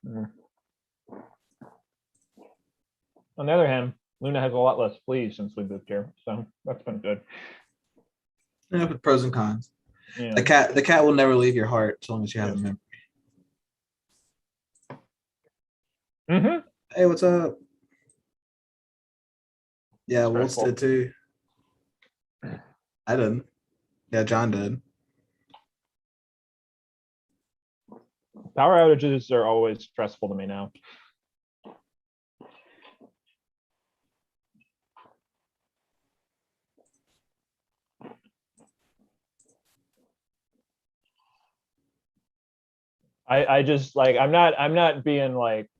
Mm. On the other hand, Luna has a lot less fleas since we moved here, so that's been good. Yeah, but pros and cons. Yeah. The cat will never leave your heart as long as you have a memory. Mm-hmm. Hey, what's up? Yeah, Wolves Stressful. did too. I didn't. Yeah, John did. Power outages are always stressful to me now. I just like I'm not being like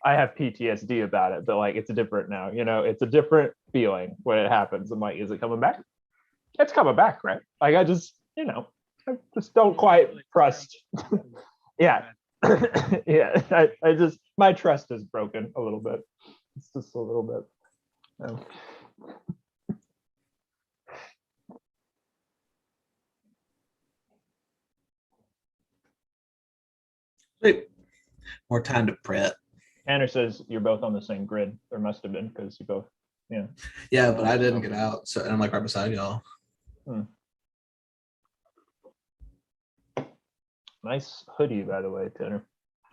I have PTSD about it, but like it's different now, you know, it's a different feeling when it happens. I'm like, is it coming back? It's coming back, right? Like I just, you know, I just don't quite trust. Yeah. Yeah. I just my trust is broken a little bit. It's just a little bit. Yeah. Wait, more time to prep. Tanner says you're both on the same grid. There must have been because you both, yeah. Yeah, but I didn't get out, so I'm like right beside y'all. Nice hoodie, by the way, Tanner.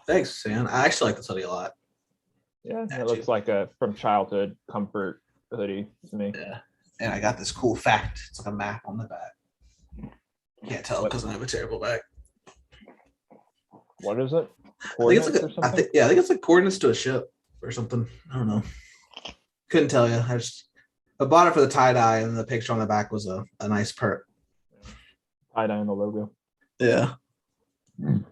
Thanks, Sam. I actually like this hoodie a lot. Yeah, it looks like a from childhood comfort hoodie to me. Yeah, and I got this cool fact. It's like a map on the back. Can't tell because I have a terrible back. What is it? I think it's like I think it's like coordinates to a ship or something. I don't know. Couldn't tell you. I bought it for the tie dye, and the picture on the back was a nice perk. Tie dye on the logo. Yeah. Did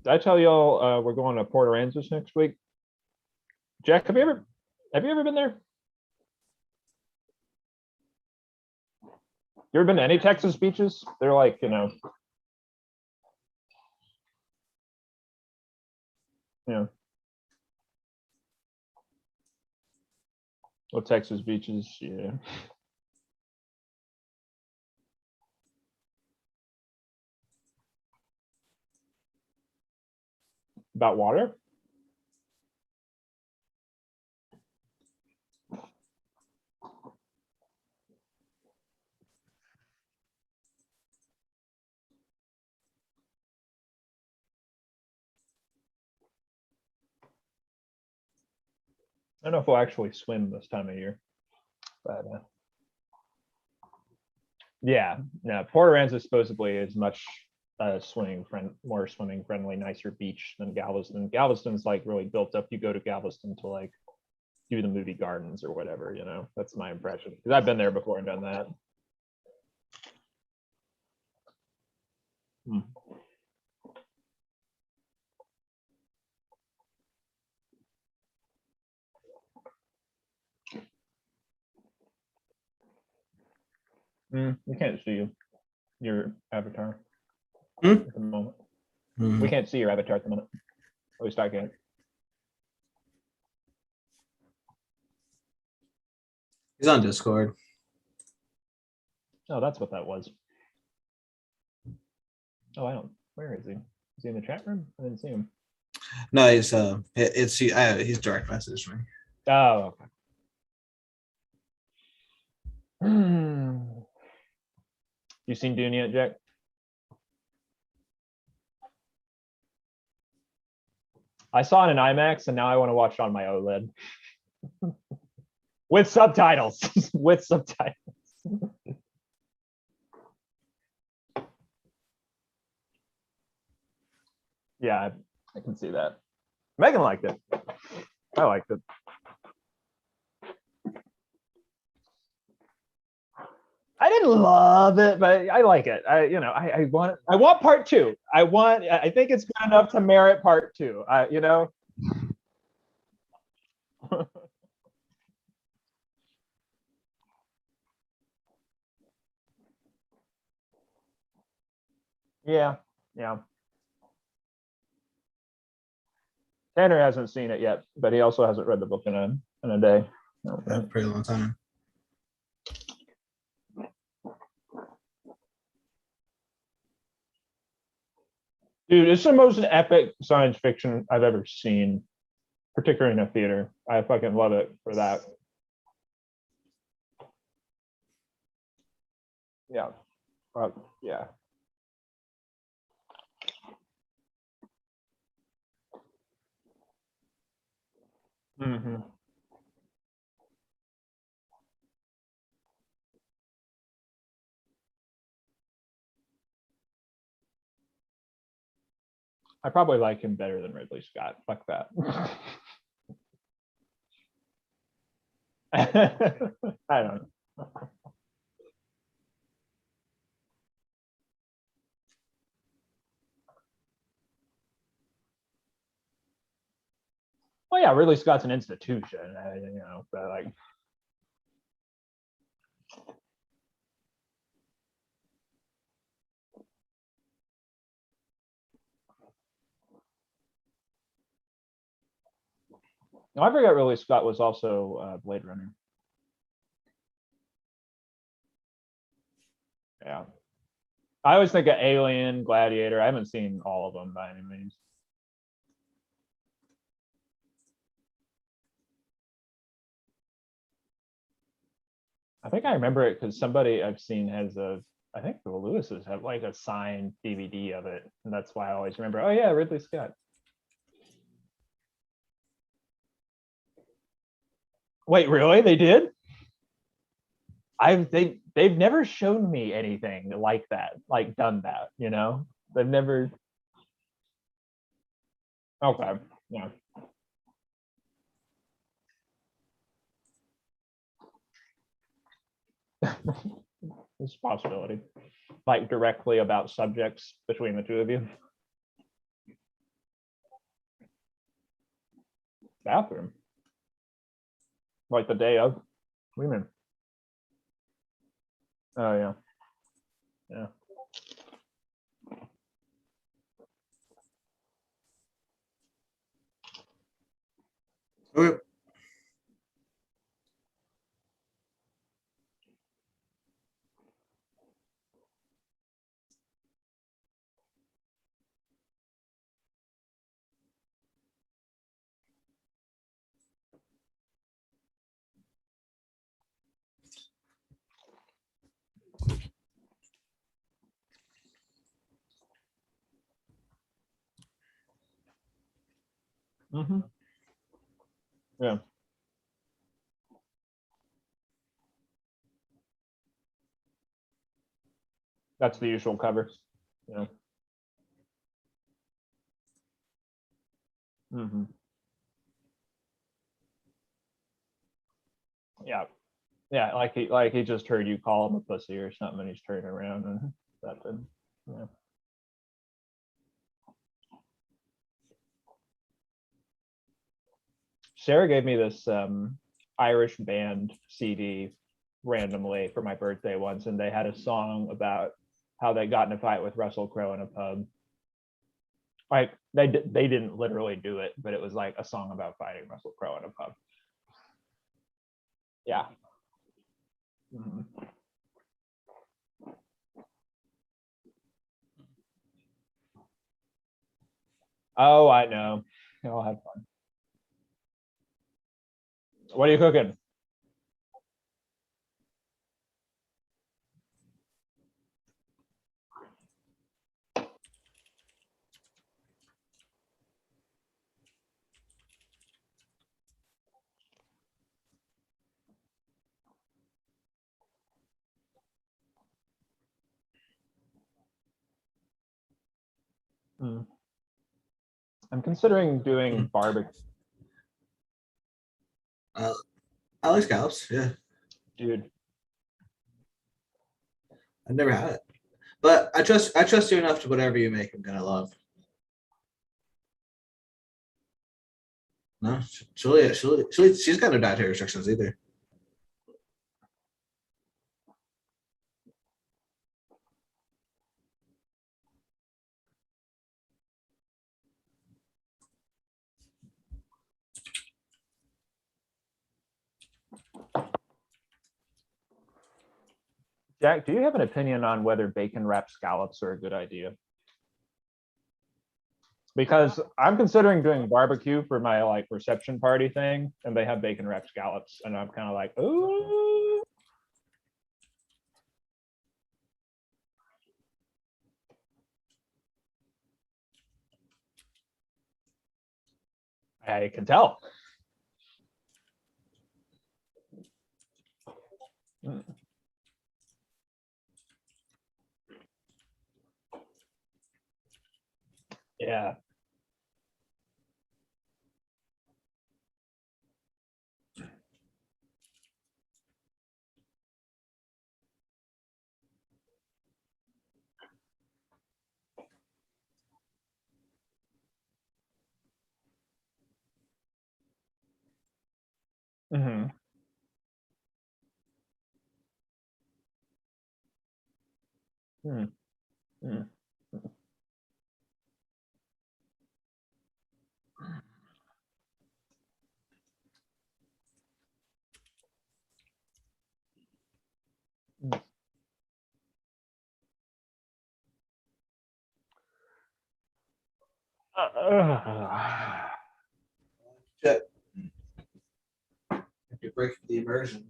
I tell y'all we're going to Port Aransas next week? Jack, have you ever been there? You ever been to any Texas beaches? They're like, you know, well, Texas beaches, yeah. About water? I don't know if we'll actually swim this time of year, but yeah, no. Port Aransas supposedly is much more swimming friendly, nicer beach than Galveston. Galveston's like really built up. You go to Galveston to like do the movie gardens or whatever, you know. That's my impression because I've been there before and done that. We can't see your avatar at the moment. We can't see your avatar at the moment. At least I can't. He's on Discord. Oh, that's what that was. Oh, I don't. Where is he? Is he in the chat room? I didn't see him. No, he's direct message me. Oh, okay. You seen Dune yet, Jack? I saw it in IMAX, and now I want to watch it on my OLED with subtitles. With subtitles. Yeah, I can see that. Megan liked it. I liked it. I didn't love it, but I like it. I want part two. I think it's good enough to merit part two. You know. Yeah. Tanner hasn't seen it yet, but he also hasn't read the book in a day. A pretty long time. Dude, it's the most epic science fiction I've ever seen, particularly in a theater. I fucking love it for that. Yeah. Yeah. Mm-hmm. I probably like him better than Ridley Scott. Fuck that. I don't know. Well, yeah, Ridley Scott's an institution, but like, I forget Ridley Scott was also Blade Runner. Yeah. I always think of Alien, Gladiator. I haven't seen all of them by any means. I think I remember it because somebody I've seen has I think the Lewises have like a signed DVD of it. And that's why I always remember, oh yeah, Ridley Scott. Wait, really? They did? They've never shown me anything like that, like done that, They've never. Okay. Yeah. It's a possibility. Like directly about subjects between the two of you. Bathroom. Like the day of. What do you mean? Oh yeah. Yeah. Okay. Mm-hmm. Yeah. That's the usual cover. Yeah. Mm-hmm. Yeah. Yeah. Like he just heard you call him a pussy or something, and he's turning around and that did. Yeah. Sarah gave me this Irish band CD randomly for my birthday once, and they had a song about how they got in a fight with Russell Crowe in a pub. Like they didn't literally do it, but it was like a song about fighting Russell Crowe in a pub. Yeah. Mm-hmm. Oh, I know. I'll have fun. What are you cooking? Mm. I'm considering doing barbecue. I like scallops. Yeah, Dude, I've never had it, but I trust you enough to whatever you make, I'm gonna love. No, she's got no dietary restrictions either. Jack, do you have an opinion on whether bacon wrapped scallops are a good idea? because I'm considering doing barbecue for my like reception party thing, and they have bacon wrapped scallops, and I'm kind of like, ooh. I can tell. Yeah. Mm-hmm. Mm-hmm. Check. You break the immersion.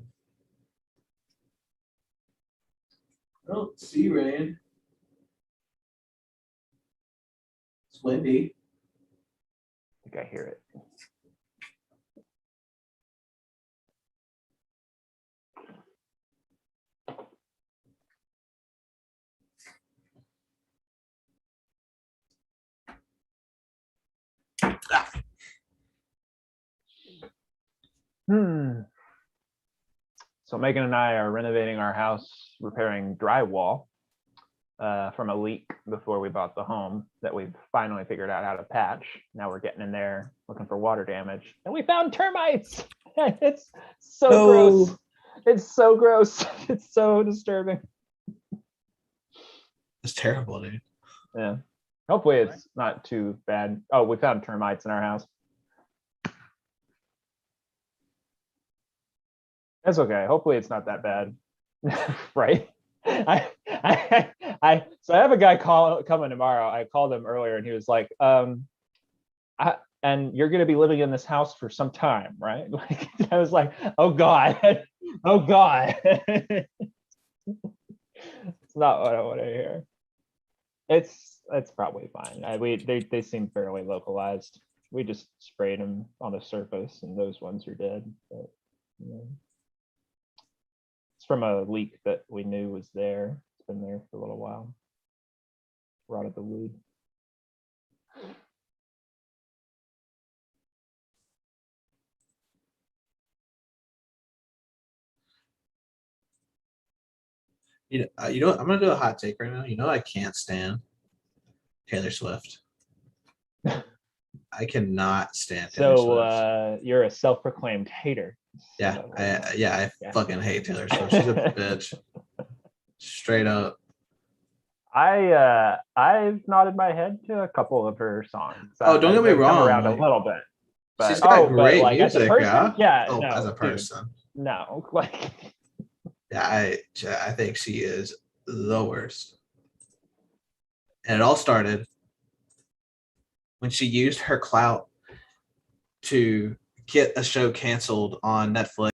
I don't see rain. It's windy. I think I hear it. So Megan and I are renovating our house, repairing drywall from a leak before we bought the home that we've finally figured out how to patch. Now we're getting in there looking for water damage, and we found termites. It's so gross. It's so gross. It's so disturbing. It's terrible, dude. Yeah. Hopefully it's not too bad. Oh, we found termites in our house. That's okay. Hopefully it's not that bad. Right? So I have a guy coming tomorrow. I called him earlier and he was like, and you're going to be living in this house for some time, right? Like, I was like, oh God, oh God. It's not what I want to hear. It's probably fine. They seem fairly localized. We just sprayed them on the surface and those ones are dead. But, you know. It's from a leak that we knew was there. It's been there for a little while. Rotted the wood. You know, I'm gonna do a hot take right now. You know, I can't stand Taylor Swift. I cannot stand Taylor Swift. You're a self-proclaimed hater. Yeah, I fucking hate Taylor Swift. She's a bitch. Straight up. I've nodded my head to a couple of her songs. Oh, don't get me wrong. Come around a little bit. But, she's got great music, as a person, yeah. No, as a person, dude, no. Like, yeah, I think she is the worst. And it all started when she used her clout to get a show canceled on Netflix.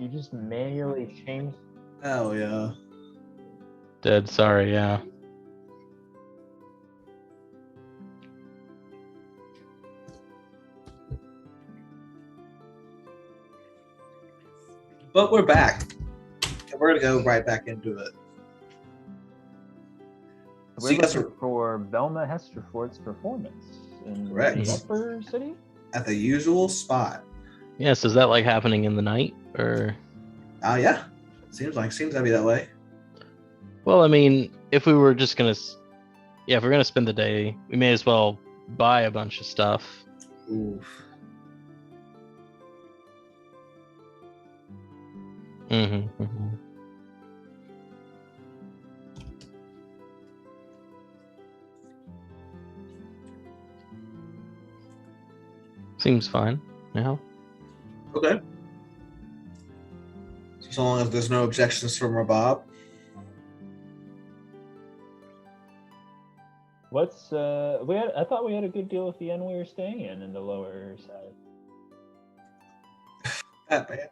You just manually change. Oh yeah. Dead. Sorry. Yeah. But we're back. And we're gonna go right back into it. So We're you guys looking are for Velma Hesterfort's performance in Correct. the upper city. at the usual spot. Yes. Is that like happening in the night or? Oh yeah. Seems to be that way. Well, I mean, if we were just gonna, if we're gonna spend the day, we may as well buy a bunch of stuff. Oof. Mm-hmm, mm-hmm. Seems fine. Yeah. Okay. So long as there's no objections from Rabab. What's I thought we had a good deal with the inn we were staying in the lower side. That bad.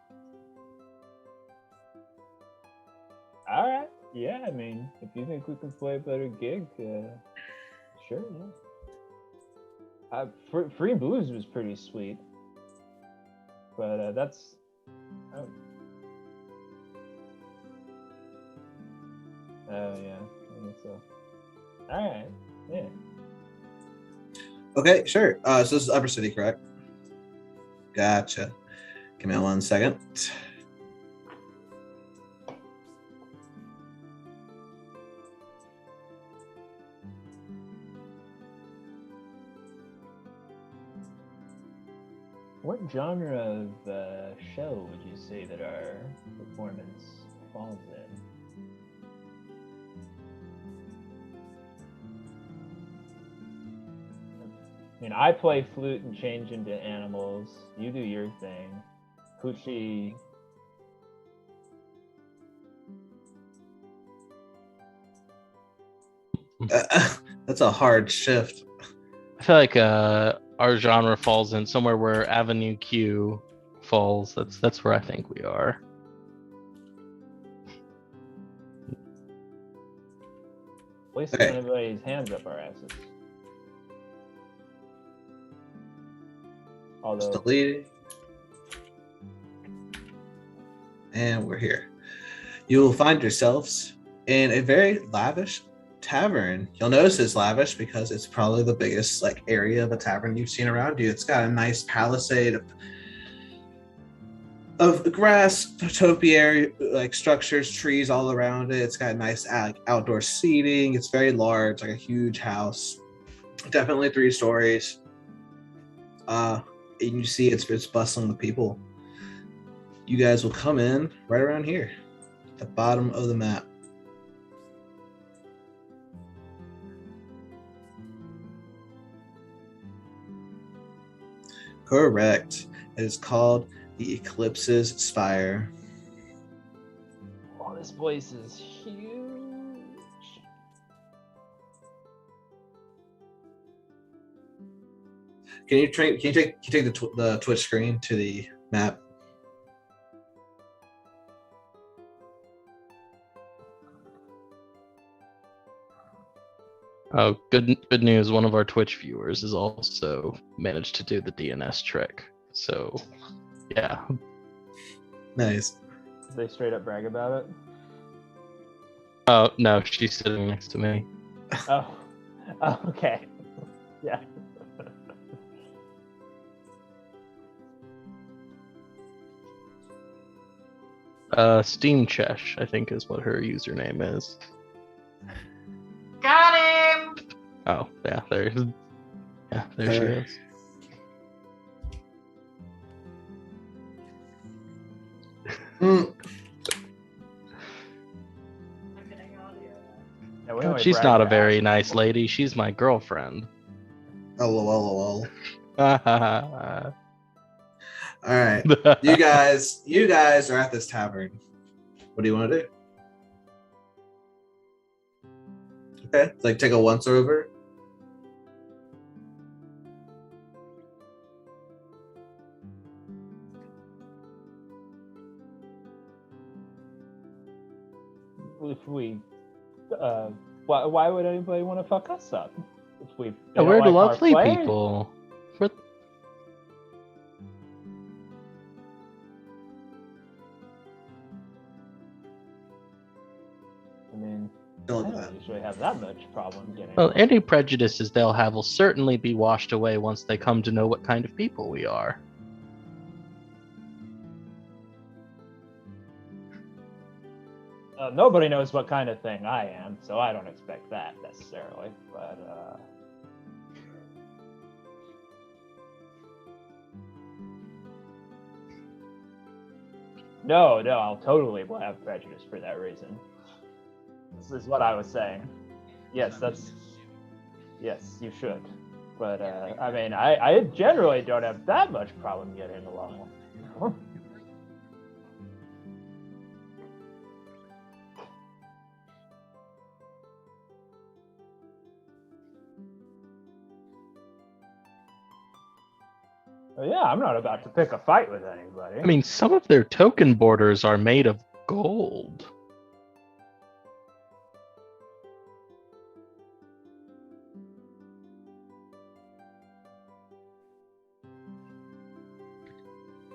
All right. Yeah, I mean, if you think we can play a better gig, sure. Yeah. Free booze was pretty sweet, but that's. Oh yeah, I think so. All right. Yeah. Okay, sure. So this is Upper City, correct? Gotcha. Give me 1 second. What genre of show would you say that our performance falls in? I mean, I play flute and change into animals. You do your thing. Poochi. That's a hard shift. I feel like our genre falls in somewhere where Avenue Q falls. That's where I think we are. Wasting Okay. anybody's hands up our asses. Just Although, deleting. And we're here. You will find yourselves in a very lavish tavern. You'll notice it's lavish because it's probably the biggest area of a tavern you've seen around you. It's got a nice palisade of grass, topiary structures, trees all around it. It's got nice outdoor seating. It's very large, like a huge house. Definitely 3 stories. And you see it's bustling with people. You guys will come in right around here, at the bottom of the map. Correct. It is called the Eclipse's Spire. oh, this place is huge. Can you take the Twitch screen to the map? Oh, good news. One of our Twitch viewers has also managed to do the DNS trick. So, yeah. Nice. Did they straight up brag about it? Oh, no, she's sitting next to me. Oh, okay. Yeah. Steam Chesh, I think is what her username is. Got him! Oh, yeah, there she is. Mm. Yeah, we only She's brag not a that. very nice lady. She's my girlfriend. LOL. Yeah. All right. You guys are at this tavern. What do you want to do? Okay. Take a once over. if we, why would anybody want to fuck us up? If they don't We're like our lovely play? people. We're... I mean, Don't I look at don't that. usually have that much problem getting. Well, any prejudices they'll have will certainly be washed away once they come to know what kind of people we are. Nobody knows what kind of thing I am, so I don't expect that necessarily. But no, I'll totally have prejudice for that reason. This is what I was saying. Yes, yes, you should. But I mean, I generally don't have that much problem getting along with people. Well, yeah, I'm not about to pick a fight with anybody. I mean, some of their token borders are made of gold.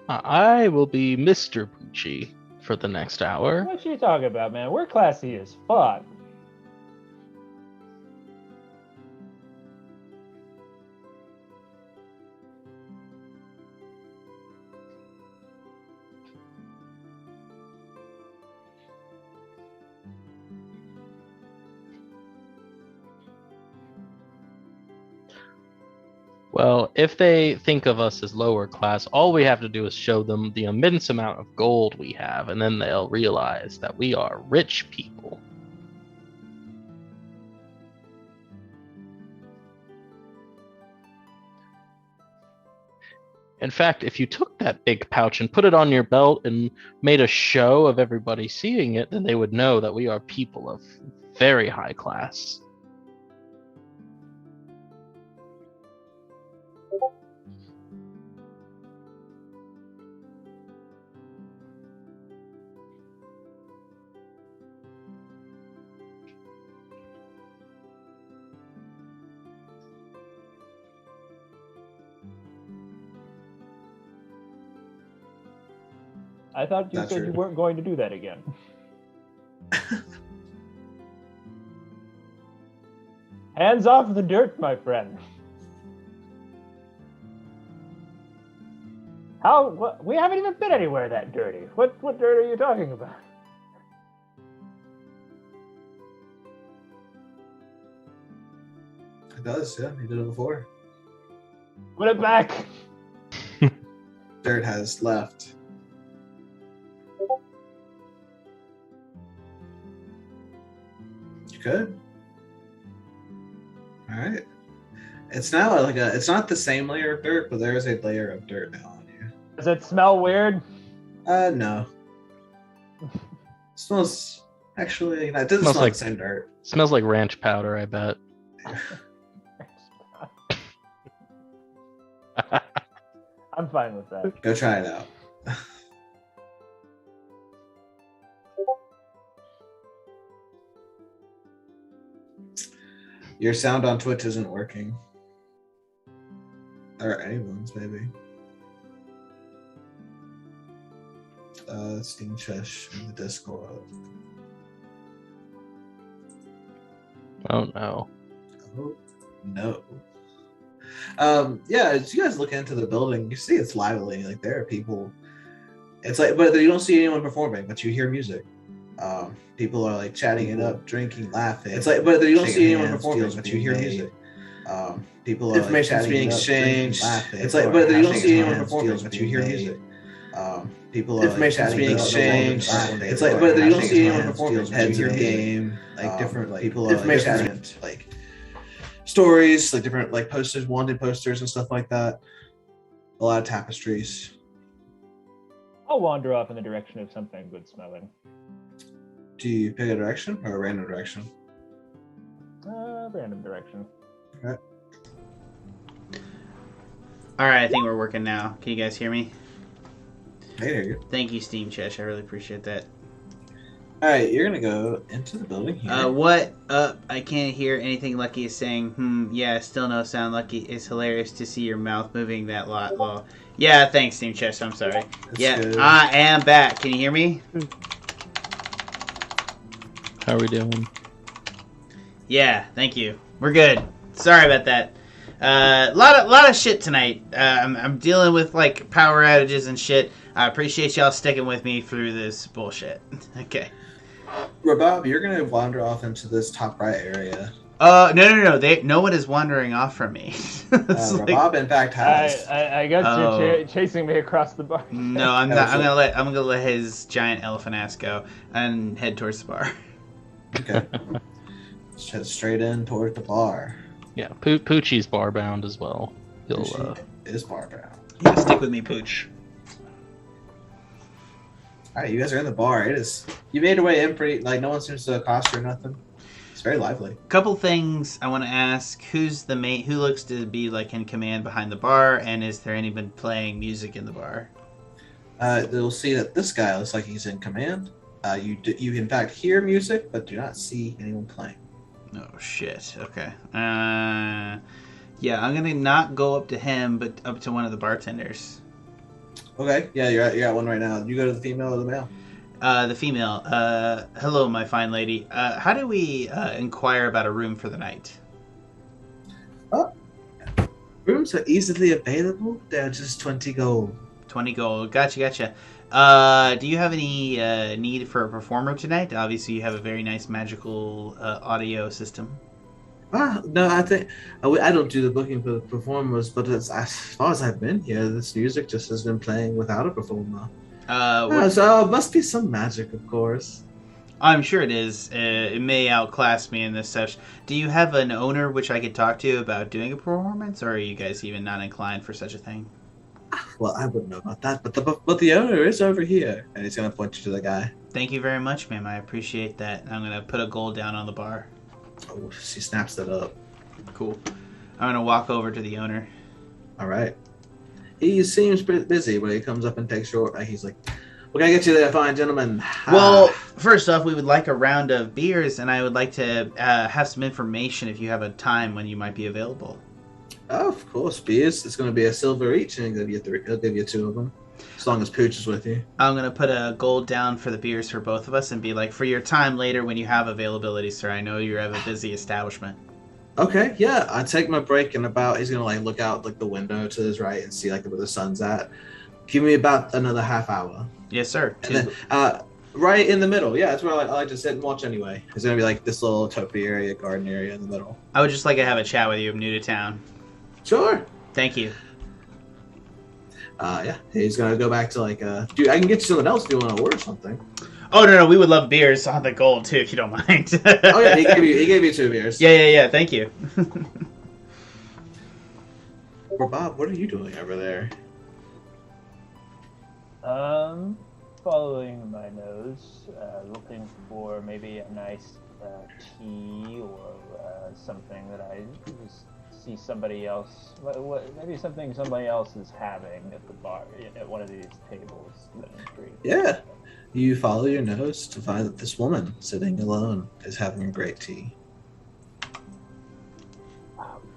I will be Mr. Poochi for the next hour. What you talking about, man? We're classy as fuck. Well, if they think of us as lower class, all we have to do is show them the immense amount of gold we have, and then they'll realize that we are rich people. In fact, if you took that big pouch and put it on your belt and made a show of everybody seeing it, then they would know that we are people of very high class. I thought you Not said true. you weren't going to do that again. Hands off the dirt, my friend. How? What, we haven't even been anywhere that dirty. What dirt are you talking about? It does, yeah. He did it before. Put it back. Dirt has left. You could. All right. It's now like it's not the same layer of dirt, but there is a layer of dirt now on you. Does it smell weird? No. Smells actually. It doesn't Smells smell like like- the same dirt. Smells like ranch powder, I bet. I'm fine with that. Go try it out. Your sound on Twitch isn't working. Or anyone's, maybe. Steam Chesh in the Discord. Oh no. Oh, no. Yeah, as you guys look into the building, you see it's lively. Like, there are people. It's like, but you don't see anyone performing, but you hear music. People are like chatting it up, drinking, laughing. It's like, but you don't see anyone performing, but you hear music. People are information's being exchanged. It's like, but you don't see anyone performing, but you hear music. People are information's being exchanged. It's like, but you don't see anyone performing, but you hear game. Like different, like people are information's like stories, like different like posters, wanted posters and stuff like that. A lot of tapestries. I'll wander off in the direction of something good smelling. Do you pick a direction or a random direction? Random direction. Okay. All right, I think we're working now. Can you guys hear me? I hear you. Thank you, Steam Chesh. I really appreciate that. All right, you're gonna go into the building here. What? I can't hear anything Lucky is saying. Yeah, still no sound. Lucky. It's hilarious to see your mouth moving that lot. Well, yeah, thanks, Team Chester. I'm sorry. That's Yeah, good. I am back. Can you hear me? How are we doing? Yeah, thank you. We're good. Sorry about that. Lot of shit tonight. I'm dealing with like power outages and shit. I appreciate y'all sticking with me through this bullshit. Okay. Rabab, you're gonna wander off into this top right area. No. No one is wandering off from me. It's like- Rabab, in fact, has. I guess Oh. you're chasing me across the bar. No, I'm not. I'm gonna let his giant elephant ass go and head towards the bar. Okay. Let's head straight in toward the bar. Yeah, Poochie's bar bound as well. He'll She is bar bound. You can stick with me, Pooch. All right, you guys are in the bar. It is. You made your way in pretty. Like no one seems to accost you or nothing. It's very lively. Couple things I want to ask: who's the main? Who looks to be like in command behind the bar? And is there anyone playing music in the bar? You'll see that this guy looks like he's in command. You in fact hear music, but do not see anyone playing. Oh shit. Okay. Yeah, I'm gonna not go up to him, but up to one of the bartenders. Okay. Yeah, you're at one right now. You go to the female or the male? The female. Hello, my fine lady. How do we inquire about a room for the night? Rooms are easily available. They're just 20 gold. 20 gold. Gotcha. Do you have any need for a performer tonight? Obviously, you have a very nice magical audio system. No, I think I don't do the booking for the performers, but as far as I've been here, this music just has been playing without a performer. So it must be some magic, of course. I'm sure it is. It may outclass me in this such. Do you have an owner which I could talk to about doing a performance, or are you guys even not inclined for such a thing? Well, I wouldn't know about that, but the owner is over here, and he's gonna point you to the guy. Thank you very much, ma'am. I appreciate that. I'm gonna put a gold down on the bar. Oh, she snaps that up. Cool. I'm gonna walk over to the owner. All right. He seems pretty busy, but he comes up and takes your. He's like, "What can I get you there, fine gentlemen?" Well, first off, we would like a round of beers, and I would like to have some information if you have a time when you might be available. Oh, of course, beers. It's going to be a silver each, and he'll give you 2 of them, as long as Pooch is with you. I'm gonna put a gold down for the beers for both of us, and be like, for your time later when you have availability, sir. I know you have a busy establishment. Okay, yeah. I take my break and he's gonna like look out like the window to his right and see like where the sun's at. Give me about another half hour. Yes, sir. And then, right in the middle. Yeah, that's where I like to sit and watch anyway. There's gonna be like this little topi area, garden area in the middle. I would just like to have a chat with you. I'm new to town. Sure. Thank you. Yeah, he's gonna go back to like dude, I can get you something else if you want to order something. Oh no, we would love beers on the gold too, if you don't mind. Oh yeah, he gave you 2 beers. Yeah. Thank you. Well, Bob, what are you doing over there? Following my nose, looking for maybe a nice tea or something that I just see somebody else. Maybe something somebody else is having at the bar, at one of these tables that intrigues me. Yeah. You follow your nose to find that this woman sitting alone is having a great tea.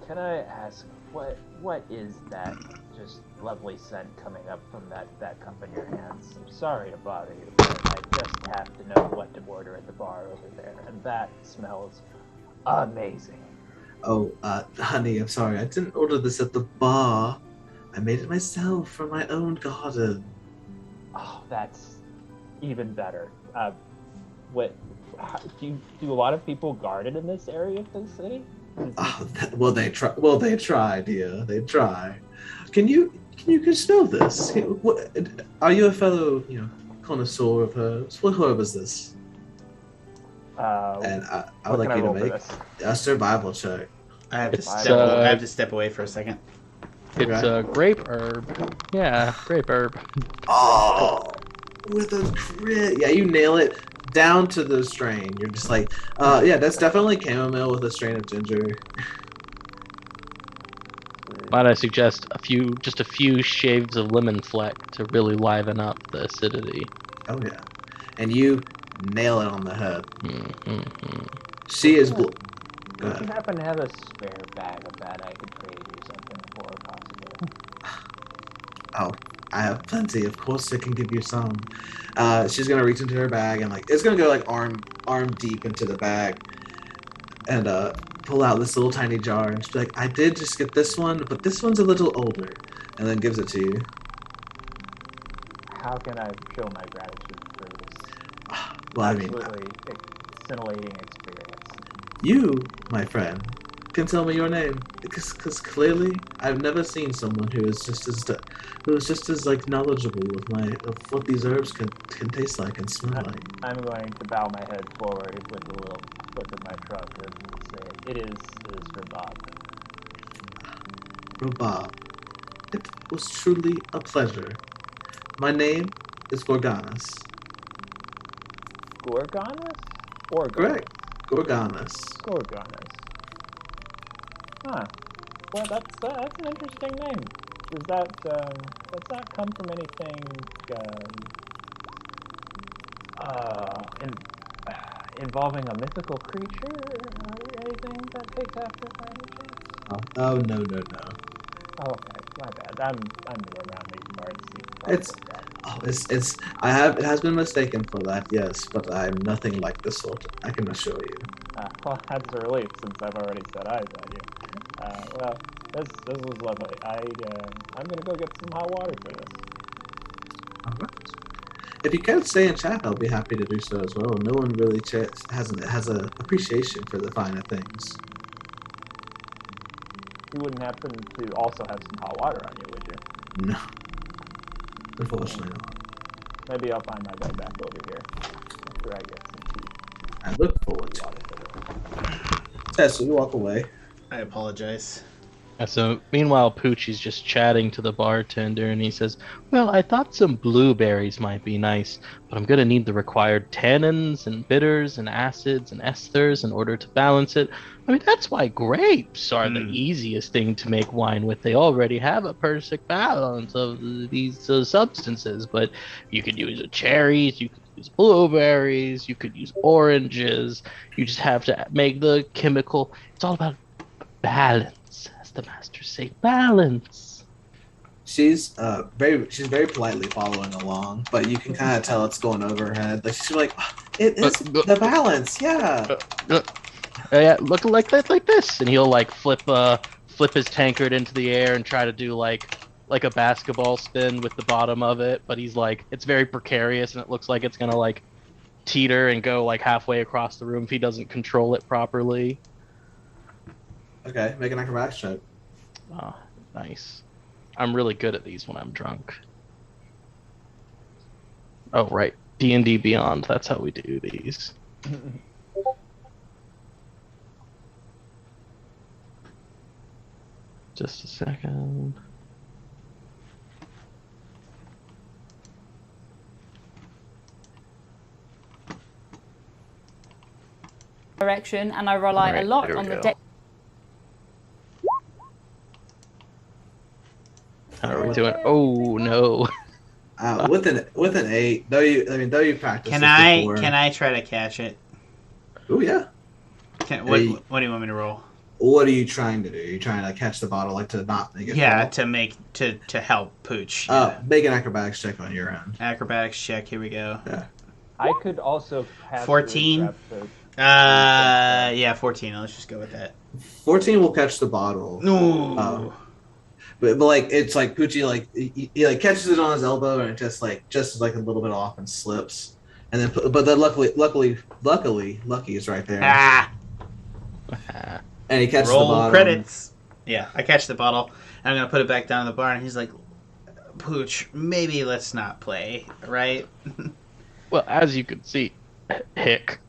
Can I ask what is that just lovely scent coming up from that cup in your hands? I'm sorry to bother you, but I just have to know what to order at the bar over there, and that smells amazing. Oh, honey, I'm sorry. I didn't order this at the bar. I made it myself from my own garden. Oh, that's even better. Do a lot of people garden in this area of the city? Oh, they try, dear. They try. Can you smell this? Are you a fellow, connoisseur of herbs? What herb is this? And I would like you to make a survival check. I have to step away for a second. It's a grape herb. Yeah, grape herb. Oh, with a crit. Yeah, you nail it down to the strain. You're just like, yeah, that's definitely chamomile with a strain of ginger. Might I suggest just a few shaves of lemon fleck to really liven up the acidity? Oh yeah, and you nail it on the head. Mm-hmm. She is. Would Go you ahead. happen to have a spare bag of that I could trade you something for, possibly? Oh, I have plenty. Of course, I can give you some. She's gonna reach into her bag and like it's gonna go like arm deep into the bag and pull out this little tiny jar and she's like, I did just get this one, but this one's a little older, and then gives it to you. How can I show my gratitude for this Well, I mean, absolutely scintillating experience? you, my friend, can tell me your name because clearly I've never seen someone who is just as like knowledgeable of what these herbs can taste like and smell like. I'm going to bow my head forward with a little flip of my trunk and say, it is Rabab. Rabab, it was truly a pleasure. My name is Gorganas. Gorgonus? Or Correct. Gorganas. Gorgonus. Huh. Well, that's an interesting name. Does that come from anything involving a mythical creature or anything that takes after it by any chance? Oh no. Oh, okay, my bad. I'm new around these parts. It's it has been mistaken for that, yes, but I'm nothing like the sort, I can assure you. Well, that's a relief since I've already set eyes on you. Well, this was lovely. I'm gonna go get some hot water for this. Alright. If you can't stay in chat, I'll be happy to do so as well. No one really has a appreciation for the finer things. You wouldn't happen to also have some hot water on you, would you? No. Unfortunately not. Maybe I'll find my way back over here after I get some tea. I look forward to it. Tessa, you walk away. I apologize. So meanwhile, Poochie's just chatting to the bartender, and he says, "Well, I thought some blueberries might be nice, but I'm gonna need the required tannins and bitters and acids and esters in order to balance it. I mean, that's why grapes are the easiest thing to make wine with. They already have a perfect balance of these substances. But you could use cherries, you could use blueberries, you could use oranges. You just have to make the chemical. It's all about balance." The masters say balance. She's very politely following along, but you can kind of tell it's going over her head. Like she's like, it is the balance, yeah. Yeah, look like this, and he'll like flip his tankard into the air and try to do like a basketball spin with the bottom of it, but he's like, it's very precarious, and it looks like it's gonna like teeter and go like halfway across the room if he doesn't control it properly. Okay, make an acrobatics check. Oh, nice. I'm really good at these when I'm drunk. Oh, right. D&D Beyond. That's how we do these. Just a second. Direction, and I rely a lot on the deck. How are we doing? Oh no! With an 8, though you practice. Can I try to catch it? Oh yeah. What do you want me to roll? What are you trying to do? Are you trying to catch the bottle, like to not make it? Yeah, fall? to help Pooch. Make an acrobatics check on your end. Acrobatics check. Here we go. Yeah. I could also have 14. Yeah, 14. Let's just go with that. 14 will catch the bottle. No. But like it's like Poochie like he like catches it on his elbow and it just like a little bit off and slips, and then but then luckily Lucky is right there. And he catches the bottle. Credits. Yeah, I catch the bottle. And I'm gonna put it back down in the bar, and he's like, "Pooch, maybe let's not play, right?" Well, as you can see, Hick,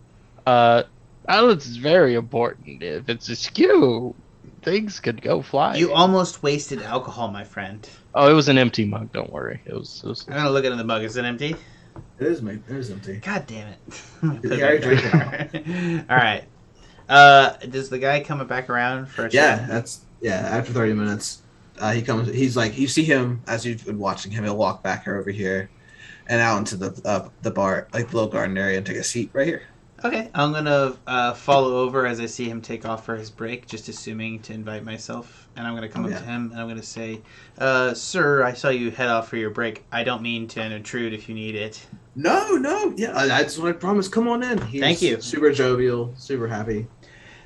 balance is very important. If it's askew, things could go fly. You almost wasted alcohol, my friend. Oh, it was an empty mug. Don't worry. It was... I'm gonna look into the mug. Is it empty? It is empty. God damn it! All right. Does the guy come back around for a chat? After 30 minutes, he comes. He's like, you see him as you've been watching him. He'll walk back over here, and out into the bar, like the little garden area, and take a seat right here. Okay, I'm gonna follow over as I see him take off for his break, just assuming to invite myself, and I'm gonna come up to him and I'm gonna say, "Sir, I saw you head off for your break. I don't mean to intrude if you need it." No, yeah, that's what I promised. Come on in. Thank you. Super jovial, super happy.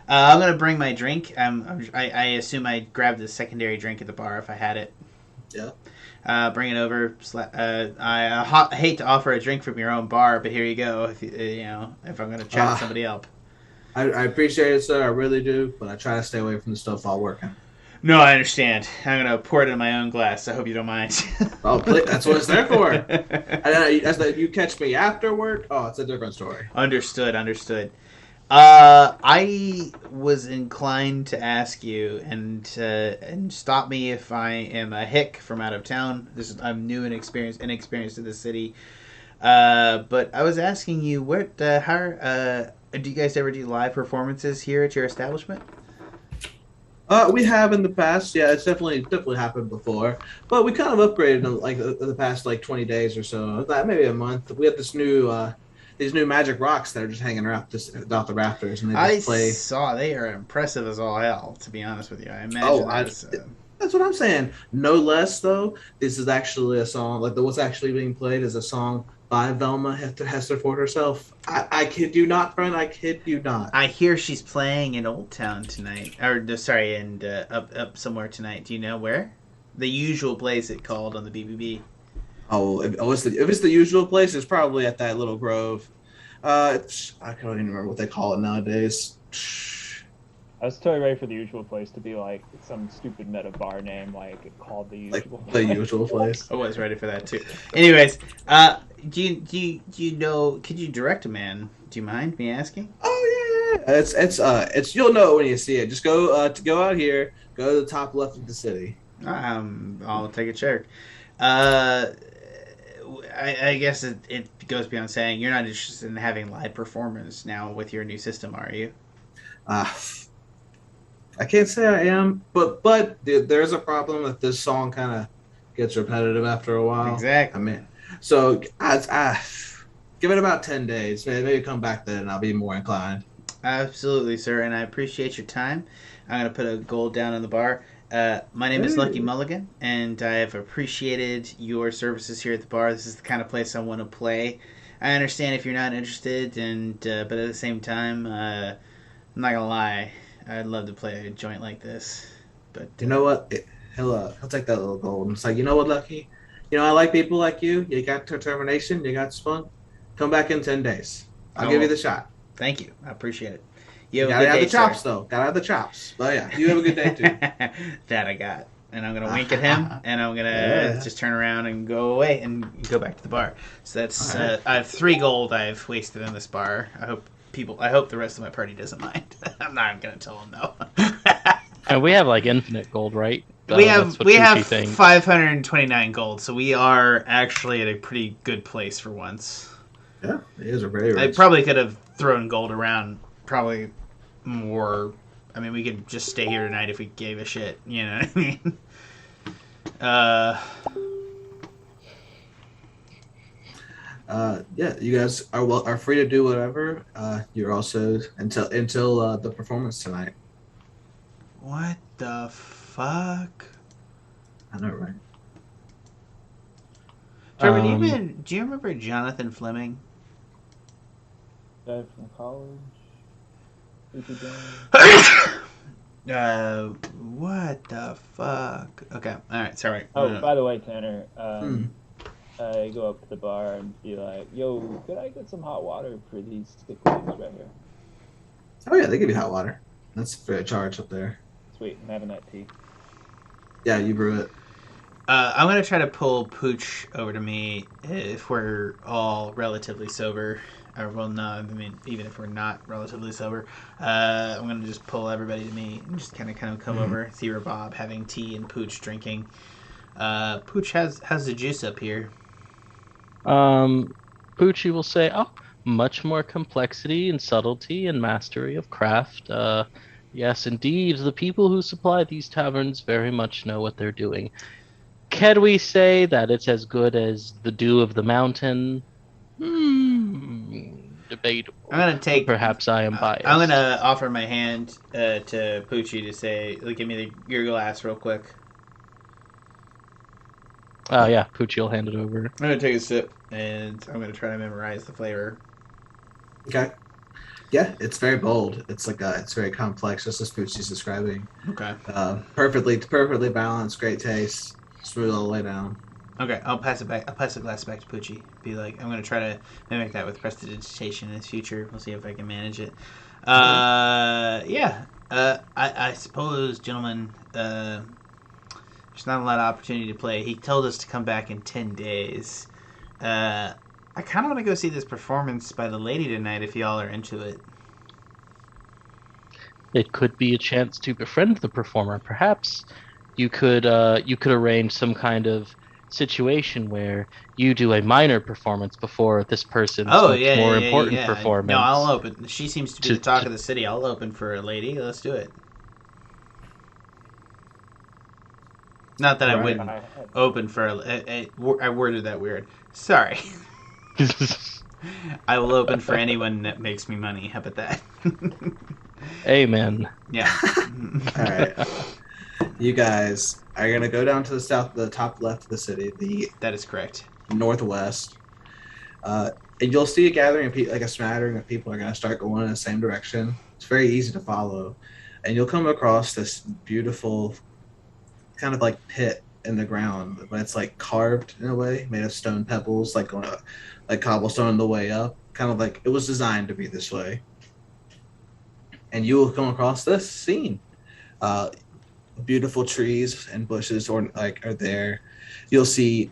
I'm gonna bring my drink. I assume I grabbed the secondary drink at the bar if I had it. Yeah. Bring it over. I hate to offer a drink from your own bar, but here you go. If if I'm gonna chat with somebody else. I appreciate it, sir. I really do, but I try to stay away from the stuff while working. No, I understand. I'm gonna pour it in my own glass. I hope you don't mind. Oh, please, that's what it's there for. And you catch me after work. Oh, it's a different story. Understood. I was inclined to ask you and stop me if I am a hick from out of town. I'm new and inexperienced to the city. But I was asking you, do you guys ever do live performances here at your establishment? We have in the past. Yeah, it's definitely happened before. But we kind of upgraded in like the past 20 days or so, maybe a month. We have these new magic rocks that are just hanging around off the rafters, and they just play. I saw they are impressive as all hell. To be honest with you, I imagine that's what I'm saying. No less though. This is actually a song. What's actually being played is a song by Velma Hesterford herself. I kid you not, friend. I kid you not. I hear she's playing in Old Town tonight, and up somewhere tonight. Do you know where? The usual place it called on the BBB. Oh, if it's the usual place, it's probably at that little grove. I can't even remember what they call it nowadays. I was totally ready for the usual place to be like some stupid meta bar name, like called the usual. Like the usual place. I was ready for that too. Anyways, do you know? Could you direct a man? Do you mind me asking? Oh yeah. It's you'll know when you see it. Just go out here. Go to the top left of the city. I'll take a check. I guess it goes beyond saying you're not interested in having live performance now with your new system, are you? I can't say I am, but there's a problem that this song kind of gets repetitive after a while. Exactly. I mean, so I give it about 10 days. Maybe come back then, and I'll be more inclined. Absolutely, sir, and I appreciate your time. I'm gonna put a gold down on the bar. My name is Lucky Mulligan, and I have appreciated your services here at the bar. This is the kind of place I want to play. I understand if you're not interested, but at the same time, I'm not gonna lie, I'd love to play a joint like this. But you know what? He'll take that little gold. And it's like, you know what, Lucky? I like people like you. You got determination. You got spunk. Come back in 10 days. I'll give you the shot. Thank you. I appreciate it. You gotta have the chops, though. Gotta have the chops. But yeah, you have a good day, too. That I got. And I'm going to wink at him, and I'm going to just turn around and go away and go back to the bar. So that's, I have 3 gold I've wasted in this bar. I hope the rest of my party doesn't mind. I'm not going to tell them no. And we have infinite gold, right? We have 529 gold, so we are actually at a pretty good place for once. Yeah, it is a very rich. I probably could have thrown gold around probably more. I mean, we could just stay here tonight if we gave a shit. You know what I mean? Yeah, you guys are free to do whatever. You're also until the performance tonight. What the fuck? I know, right? Trevor, do you remember Jonathan Fleming? Guy from college. What the fuck? Okay, all right, sorry. Oh, by the way, Tanner, I go up to the bar and be like, "Yo, could I get some hot water for these stick legs right here?" Oh yeah, they give you hot water. That's fair charge up there. Sweet, I'm having that tea. Yeah, you brew it. I'm gonna try to pull Pooch over to me if we're all relatively sober. Or, well, no, I mean, even if we're not relatively sober, I'm gonna just pull everybody to me and just kind of come over. See Rabab having tea and Pooch drinking. Pooch, how's the juice up here? Poochi will say, "Oh, much more complexity and subtlety and mastery of craft. Yes, indeed, the people who supply these taverns very much know what they're doing. Can we say that it's as good as the dew of the mountain? Debatable. I'm gonna take. Perhaps I am biased. I'm gonna offer my hand to Poochie to say, give me your glass real quick. Yeah, Poochie will hand it over. I'm gonna take a sip and I'm gonna try to memorize the flavor. Okay. Yeah, it's very bold. It's like it's very complex, just as Poochie's describing. Okay. Perfectly balanced, great taste, smooth all the way down. Okay, I'll pass it back. I'll pass the glass back to Poochie. Be like, I'm gonna try to mimic that with prestidigitation in the future. We'll see if I can manage it. Yeah. I suppose, gentlemen, there's not a lot of opportunity to play. He told us to come back in 10 days. I kind of want to go see this performance by the lady tonight if y'all are into it. It could be a chance to befriend the performer. Perhaps you could arrange some kind of situation where you do a minor performance before this person's more important performance. No, I'll open. She seems to be the talk of the city. I'll open for a lady. Let's do it. Not that I wouldn't open for I worded that weird. Sorry. I will open for anyone that makes me money. How about that? Amen. Yeah. All right. You guys are going to go down to the top left of the city, That is correct. northwest. And you'll see a gathering of people, like a smattering of people are going to start going in the same direction. It's very easy to follow. And you'll come across this beautiful kind of like pit in the ground, but it's like carved in a way, made of stone pebbles, like cobblestone on the way up. Kind of like it was designed to be this way. And you will come across this scene. Beautiful trees and bushes are there. You'll see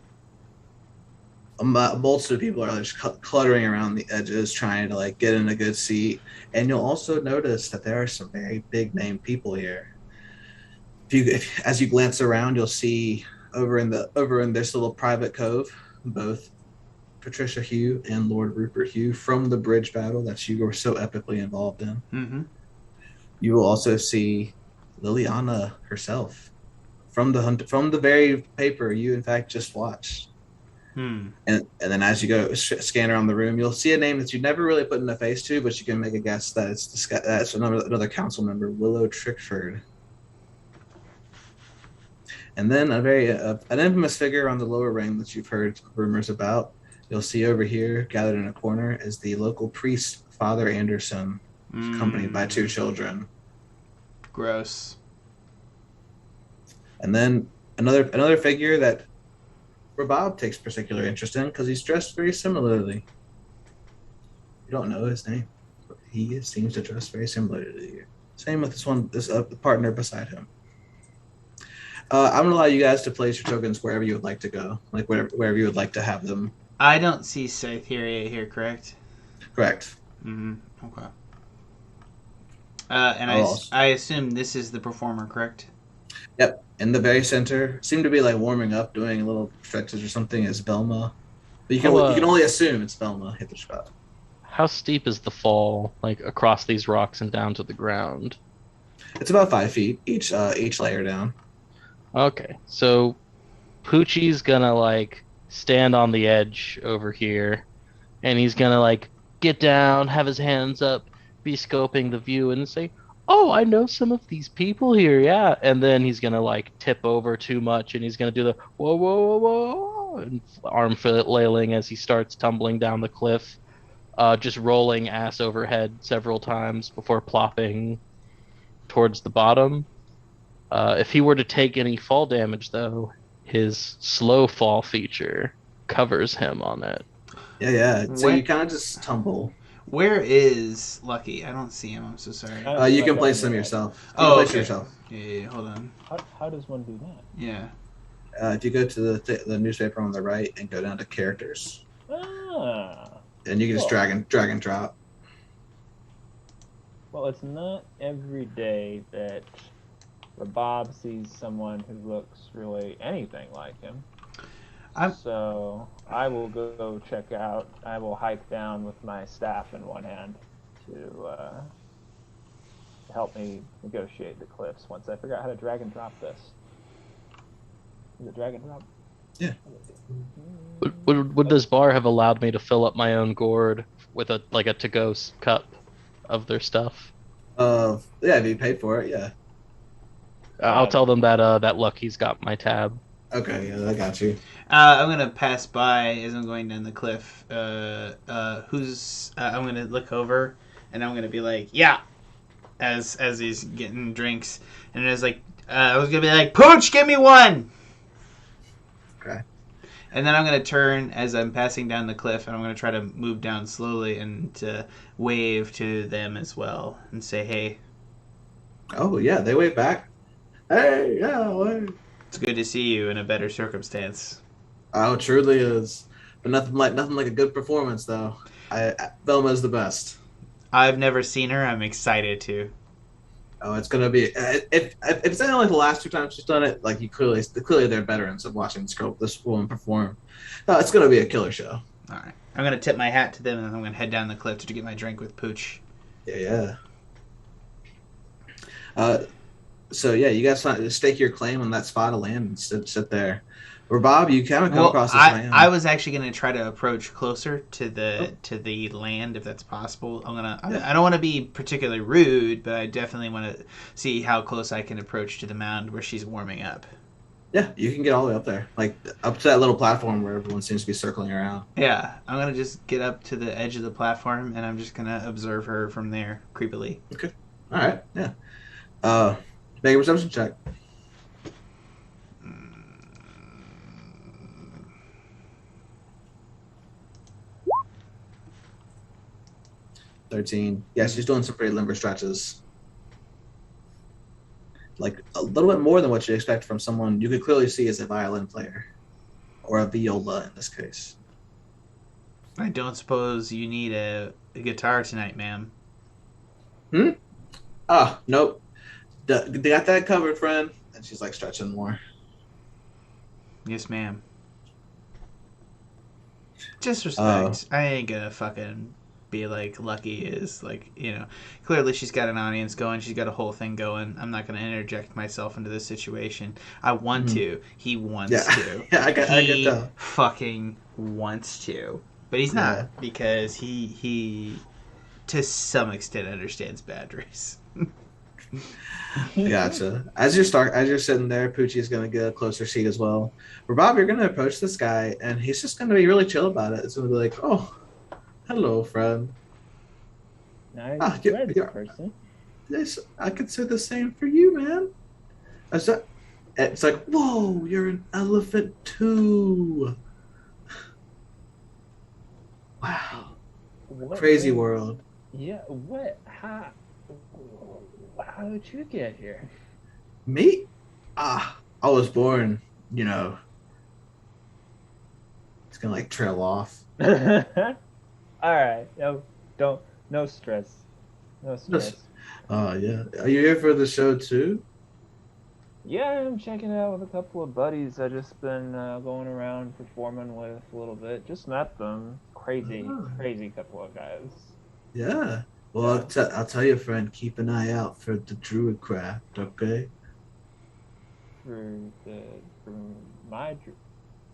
multitude of people are just cluttering around the edges trying to get in a good seat. And you'll also notice that there are some very big name people here. As you glance around, you'll see over in this little private cove both Patricia Hugh and Lord Rupert Hugh from the bridge battle that you were so epically involved in. Mm-hmm. You will also see Liliana herself from the very paper you in fact just watched. And then as you go scan around the room, you'll see a name that you never really put in a face to, but you can make a guess that that's another council member, Willow Trickford. And then an infamous figure on the lower ring that you've heard rumors about. You'll see over here, gathered in a corner, is the local priest, Father Anderson, accompanied by 2 children. Gross. And then another figure that Rabab takes particular interest in because he's dressed very similarly. You don't know his name, but he seems to dress very similarly to you. Same with this partner beside him. I'm gonna allow you guys to place your tokens wherever you would like to go, wherever you would like to have them. I don't see Cytheria here, correct? Correct. Mm-hmm. Okay. And I assume this is the performer, correct? Yep. In the very center, seem to be warming up, doing a little stretches or something, is Belma. But you can only assume it's Belma hit the spot. How steep is the fall, across these rocks and down to the ground? It's about 5 feet each layer down. Okay, so Poochie's gonna stand on the edge over here, and he's gonna get down, have his hands up, be scoping the view, and say, "Oh, I know some of these people here, yeah." And then he's gonna tip over too much, and he's gonna do the whoa, whoa, whoa, whoa, and arm flailing as he starts tumbling down the cliff, just rolling ass overhead several times before plopping towards the bottom. If he were to take any fall damage, though, his slow fall feature covers him on it. Yeah. So you kind of just tumble. Where is Lucky? I don't see him. I'm so sorry. You can place them yourself. Okay. Yourself. Yeah, hold on. How does one do that? Yeah. If you go to the newspaper on the right and go down to characters, and you can just drag and drop. Well, it's not every day that Rabab sees someone who looks really anything like him. So I will go check out. I will hike down with my staff in one hand to help me negotiate the cliffs once I figure out how to drag and drop this. Is it drag and drop? Would this bar have allowed me to fill up my own gourd with a to-go cup of their stuff? Yeah, if you paid for it, yeah. I'll tell them that Lucky's got my tab. Okay, yeah, I got you. I'm gonna pass by as I'm going down the cliff. I'm gonna look over, and I'm gonna be like, yeah, as he's getting drinks, and it's like, I was gonna be like, Pooch, give me one. Okay. And then I'm gonna turn as I'm passing down the cliff, and I'm gonna try to move down slowly and wave to them as well and say, hey. Oh yeah, they wave back. Hey, yeah, wait. It's good to see you in a better circumstance. Oh, it truly is. But nothing like a good performance though. Velma's the best. I've never seen her. I'm excited to. Oh, it's gonna be if it's only like the last 2 times she's done it, like you clearly they're veterans of watching this woman perform. It's gonna be a killer show. All right, I'm gonna tip my hat to them, and I'm gonna head down the cliff to get my drink with Pooch. Yeah. So yeah, you guys stake your claim on that spot of land and sit there. Rabab, you kind of come across this land. I was actually going to try to approach closer to the land if that's possible. I don't want to be particularly rude, but I definitely want to see how close I can approach to the mound where she's warming up. Yeah, you can get all the way up there, like up to that little platform where everyone seems to be circling around. Yeah, I'm gonna just get up to the edge of the platform, and I'm just gonna observe her from there creepily. Okay. All right. Yeah. Make a perception check. 13. Yeah, she's doing some pretty limber stretches. Like a little bit more than what you expect from someone you could clearly see as a violin player. Or a viola in this case. I don't suppose you need a guitar tonight, ma'am. Nope. They got that covered, friend. And she's like stretching more. Yes, ma'am. Just respect. I ain't gonna fucking be like Lucky is. Like, clearly she's got an audience going. She's got a whole thing going. I'm not gonna interject myself into this situation. I want to. He wants to. Yeah, I get that. Fucking wants to. But he's not, because he to some extent understands boundaries. Gotcha. As you're sitting there, Poochi is gonna get a closer seat as well. Rabab, you're gonna approach this guy, and he's just gonna be really chill about it. It's gonna be like, "Oh, hello, friend." Nice person. Yes, I could say the same for you, man. It's like, whoa, you're an elephant too. Wow. Crazy world. Yeah, what? How did you get here? Me? I was born, It's gonna like trail off. Alright. No stress. No stress. Oh yeah. Are you here for the show too? Yeah, I'm checking it out with a couple of buddies I just been going around performing with a little bit. Just met them. Crazy couple of guys. Yeah. Well, I'll tell you, friend, keep an eye out for the Druid craft, okay?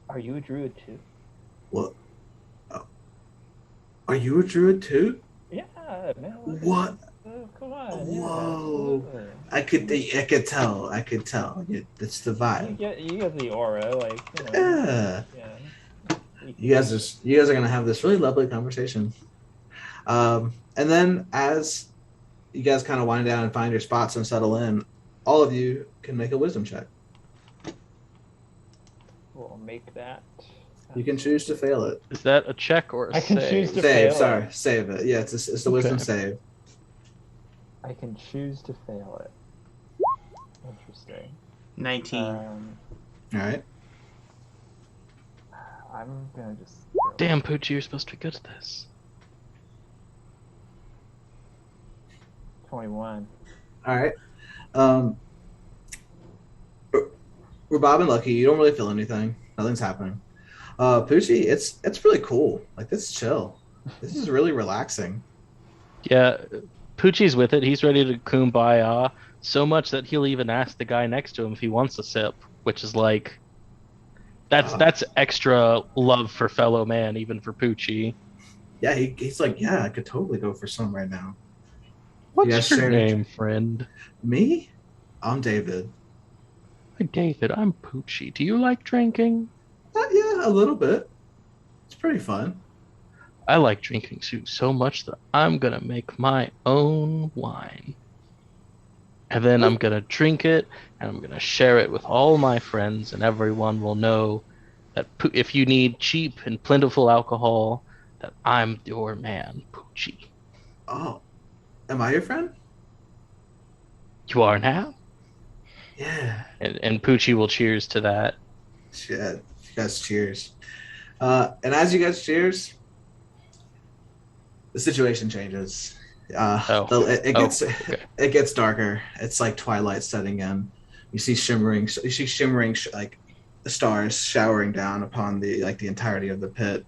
Are you a Druid too? What? Oh. Are you a Druid too? Yeah, man. What? Come on. Whoa. Yeah, I could tell. It's the vibe. You get the aura, Yeah. Yeah. You guys are gonna have this really lovely conversation. And then as you guys kind of wind down and find your spots and settle in, all of you can make a wisdom check. We'll make that. You can choose to fail it. Is that a check or a save? I can choose to Save, fail sorry. it. Save it. Yeah, it's the wisdom save. I can choose to fail it. Interesting. 19. All right. I'm gonna just... Damn, Poochie, you're supposed to be good at this. 21. All right. Rabab and Lucky, you don't really feel anything. Nothing's happening. Poochie, it's really cool. Like, this is chill. This is really relaxing. Yeah, Poochie's with it. He's ready to kumbaya so much that he'll even ask the guy next to him if he wants a sip, which is like, That's extra love for fellow man, even for Poochie. Yeah, he's like, yeah, I could totally go for some right now. What's guys your shared- name, friend? Me? I'm David. Hi, David. I'm Poochie. Do you like drinking? Yeah, a little bit. It's pretty fun. I like drinking too so much that I'm gonna make my own wine. And then I'm gonna drink it, and I'm gonna share it with all my friends, and everyone will know that if you need cheap and plentiful alcohol, that I'm your man, Poochie. Oh, am I your friend? You are now? Yeah. And Poochie will cheers to that. Shit. You guys cheers. And as you guys cheers, the situation changes. It gets darker. It's like twilight setting in. You see shimmering like the stars showering down upon the entirety of the pit.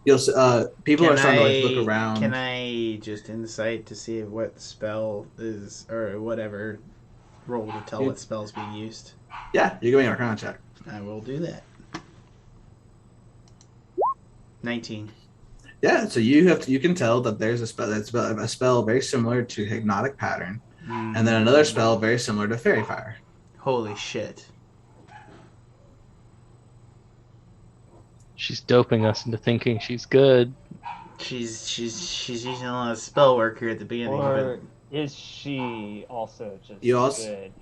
People are starting to like look around. Can I just insight to see what spell is or whatever roll to tell what spell's being used? Yeah, you're giving an Arcana check. I will do that. 19. Yeah, so you can tell that there's a spell very similar to Hypnotic Pattern, and then another spell very similar to Fairy Fire. Holy shit. She's doping us into thinking she's good. She's using a lot of spell work here at the beginning. Or is she also just good?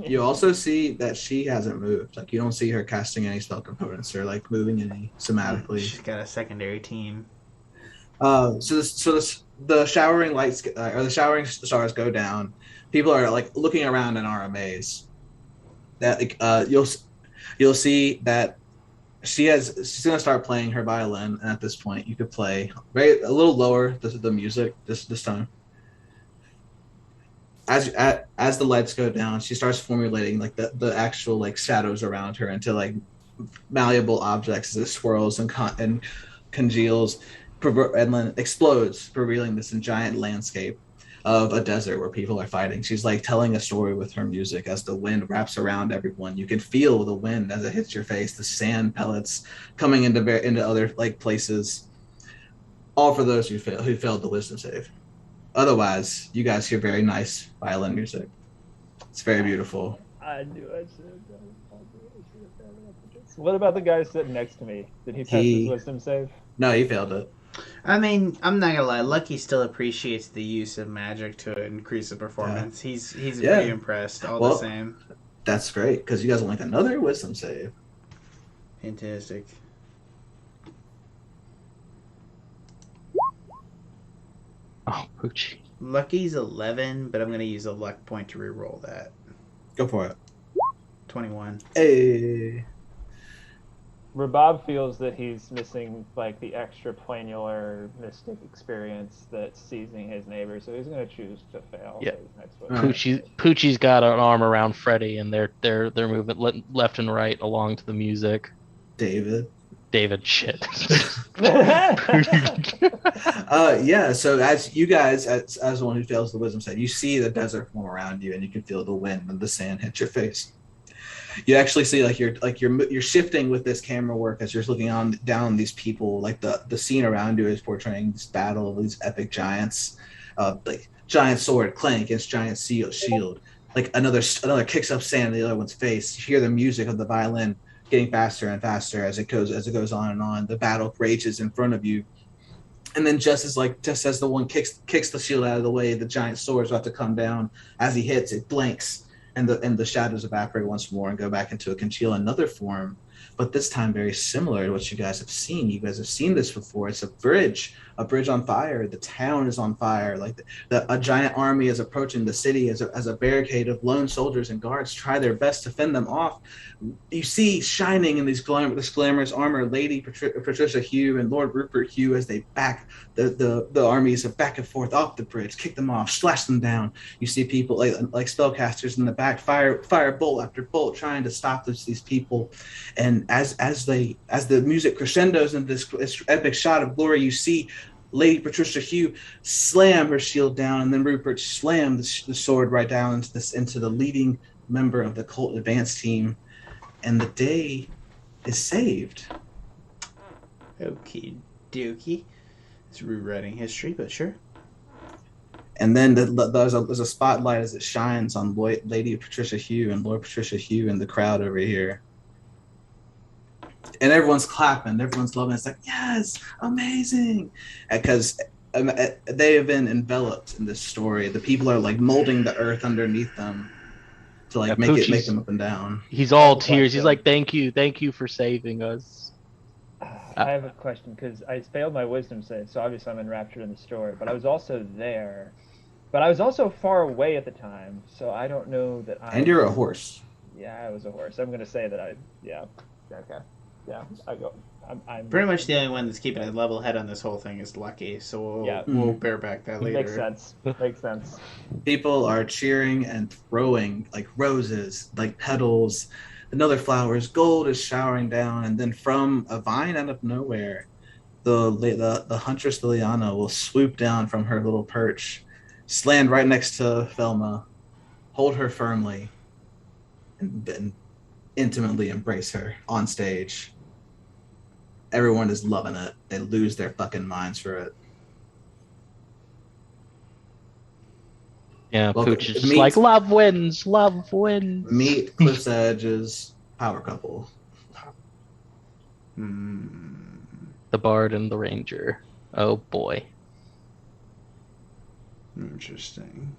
You also see that she hasn't moved. Like, you don't see her casting any spell components or like moving any somatically. She's got a secondary team. The showering lights or the showering stars go down. People are like looking around and are amazed. That you'll see that she's gonna start playing her violin, and at this point you could play a little lower the music this time. As the lights go down, she starts formulating like the actual like shadows around her into like malleable objects as it swirls and congeals and then explodes, revealing this giant landscape of a desert where people are fighting. She's like telling a story with her music as the wind wraps around everyone. You can feel the wind as it hits your face, the sand pellets coming into other like places. All for those who failed the wisdom save. Otherwise, you guys hear very nice violin music. It's very beautiful. I knew I should have done it. What about the guy sitting next to me? Did he pass his wisdom save? No, he failed it. I mean, I'm not gonna lie. Lucky still appreciates the use of magic to increase the performance. Yeah. He's pretty impressed. The same. That's great because you guys will like another wisdom save. Fantastic. Oh, Poochie. Lucky's 11, but I'm gonna use a luck point to reroll that. Go for it. 21. Hey. Rabab feels that he's missing like the extra planular mystic experience that's seizing his neighbor, so he's going to choose to fail. Yeah, Poochie's got an arm around Freddy, and they're moving left and right along to the music. David, shit. Yeah. So as you guys, as one who fails the wisdom save, you see the desert form around you, and you can feel the wind and the sand hit your face. You actually see you're shifting with this camera work as you're looking down these people. Like the scene around you is portraying this battle of these epic giants, like giant sword clank against giant shield. Like another kicks up sand in the other one's face. You hear the music of the violin getting faster and faster as it goes on and on. The battle rages in front of you, and then just as the one kicks the shield out of the way, the giant sword is about to come down. As he hits, it blinks. And the shadows evaporate once more and go back into another form, but this time very similar to what you guys have seen. You guys have seen this before. It's a bridge on fire. The town is on fire. Like a giant army is approaching the city as a barricade of lone soldiers and guards try their best to fend them off. You see shining in this glamorous armor, Lady Patricia Hugh and Lord Rupert Hugh as they back the armies back and forth off the bridge, kick them off, slash them down. You see people like spellcasters in the back fire bolt after bolt trying to stop these people. And as the music crescendos in this epic shot of glory, you see Lady Patricia Hugh slam her shield down, and then Rupert slammed the sword right down into the leading member of the cult advance team. And the day is saved. Okie dokie. It's rewriting history, but sure. And then there's a spotlight as it shines on Lady Patricia Hugh and Lord Patricia Hugh in the crowd over here. And everyone's clapping, everyone's loving it. It's like, yes, amazing. Because they have been enveloped in this story. The people are like molding the earth underneath them to like make them up and down. He's all tears. He's like, thank you for saving us. I have a question because I failed my wisdom save, so obviously I'm enraptured in the story. But I was also there, but I was also far away at the time, so I don't know that I. And you're a horse. Yeah, I was a horse. I'm gonna say that I. Yeah. Okay. Yeah. I go. I'm Pretty much the only one that's keeping a level head on this whole thing is Lucky, so we'll bear back that later. Makes sense. Makes sense. People are cheering and throwing like roses, like petals, and other flowers. Gold is showering down, and then from a vine out of nowhere, the huntress Liliana will swoop down from her little perch, land right next to Velma, hold her firmly, and intimately embrace her on stage. Everyone is loving it. They lose their fucking minds for it. Yeah, Pooch is just like, love wins, love wins. Meet Cliff's Edge's power couple. The Bard and the Ranger. Oh boy. Interesting.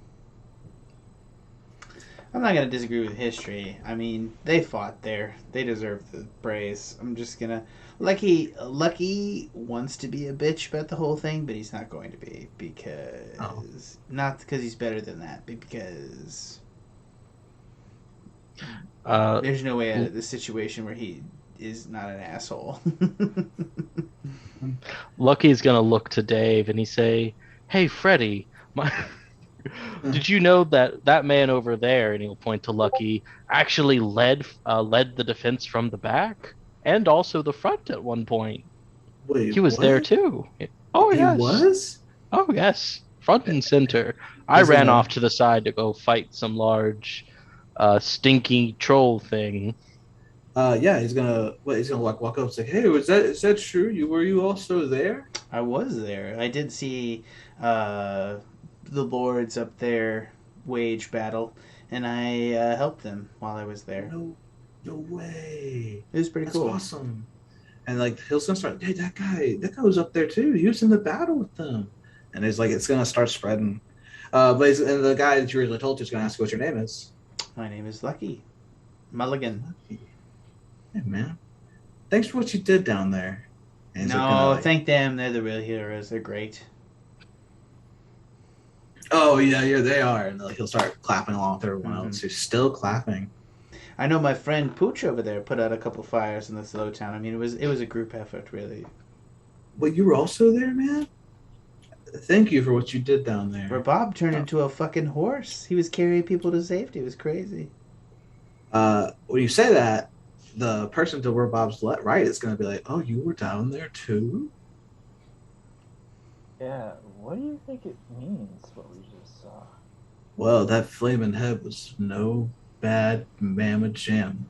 I'm not going to disagree with history. I mean, they fought there. They deserve the praise. I'm just going to... Lucky wants to be a bitch about the whole thing, but he's not going to be because... Oh. Not because he's better than that, but because... there's no way out of this situation where he is not an asshole. Lucky's going to look to Dave and he say, hey, Freddy, did you know that man over there, and he'll point to Lucky, actually led the defense from the back and also the front at one point? Wait, he was there too. Oh, yes. He was? Oh, yes. Front and center. I ran off to the side to go fight some large, stinky troll thing. Yeah, he's gonna walk up and say, hey, is that true? Were you also there? I was there. I did see the lords up there wage battle, and I helped them while I was there. No way. It was pretty cool. That's awesome. And like he'll start, hey, that guy was up there too. He was in the battle with them. And it's gonna start spreading. And the guy that you originally told you is gonna ask you what your name is. My name is Lucky. Mulligan. Lucky. Hey man. Thanks for what you did down there. Thank them. They're the real heroes. They're great. Oh yeah, they are. And he'll start clapping along with everyone else who's still clapping. I know my friend Pooch over there put out a couple fires in this low town. I mean, it was a group effort, really. But you were also there, man? Thank you for what you did down there. Rabab turned into a fucking horse. He was carrying people to safety. It was crazy. When you say that, the person to Rabab's right is going to be like, oh, you were down there too? Yeah, what do you think it means, what we just saw? Well, that flaming head was no bad mamma jam.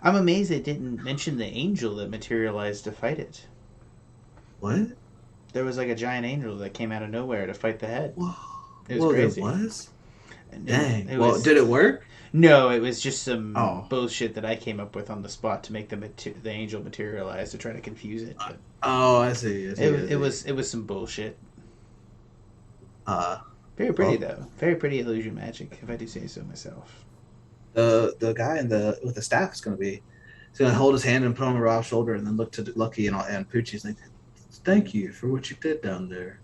I'm amazed they didn't mention the angel that materialized to fight it. What? There was like a giant angel that came out of nowhere to fight the head. Whoa. It was crazy. There was? Dang. Did it work? No, it was just some bullshit that I came up with on the spot to make the angel materialize to try to confuse it. But I see. It was some bullshit. Very pretty though. Very pretty illusion magic, if I do say so myself. The guy with the staff is going to be. He's going to hold his hand and put on Rob's shoulder, and then look to Lucky and Poochie's like, "Thank you for what you did down there."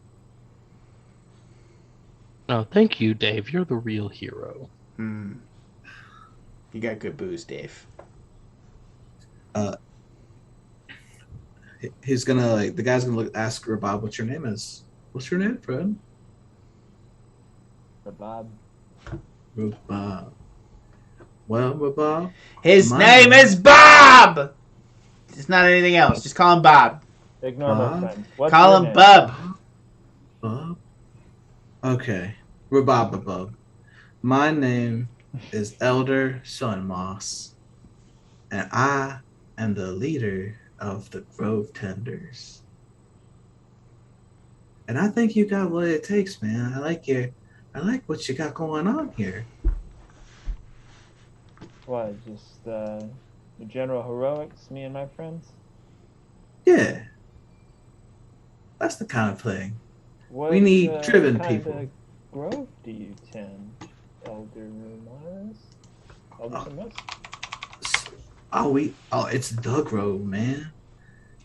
Oh, thank you, Dave. You're the real hero. You got good booze, Dave. He's gonna the guy's gonna ask Rabab what your name is. What's your name, friend? Rabab. Well, Rabab. His name is Bob. It's not anything else. Just call him Bob. Ignore my friend. Call him Bub. Bob. Okay, Rabab. My name is Elder Sun Moss, and I am the leader of the Grove Tenders. And I think you got what it takes, man. I like what you got going on here. What, just the general heroics, me and my friends? Yeah. That's the kind of thing. What, We need driven kind people. of grove do you tend, Elder Mars? Elder Mars? It's the Grove, man.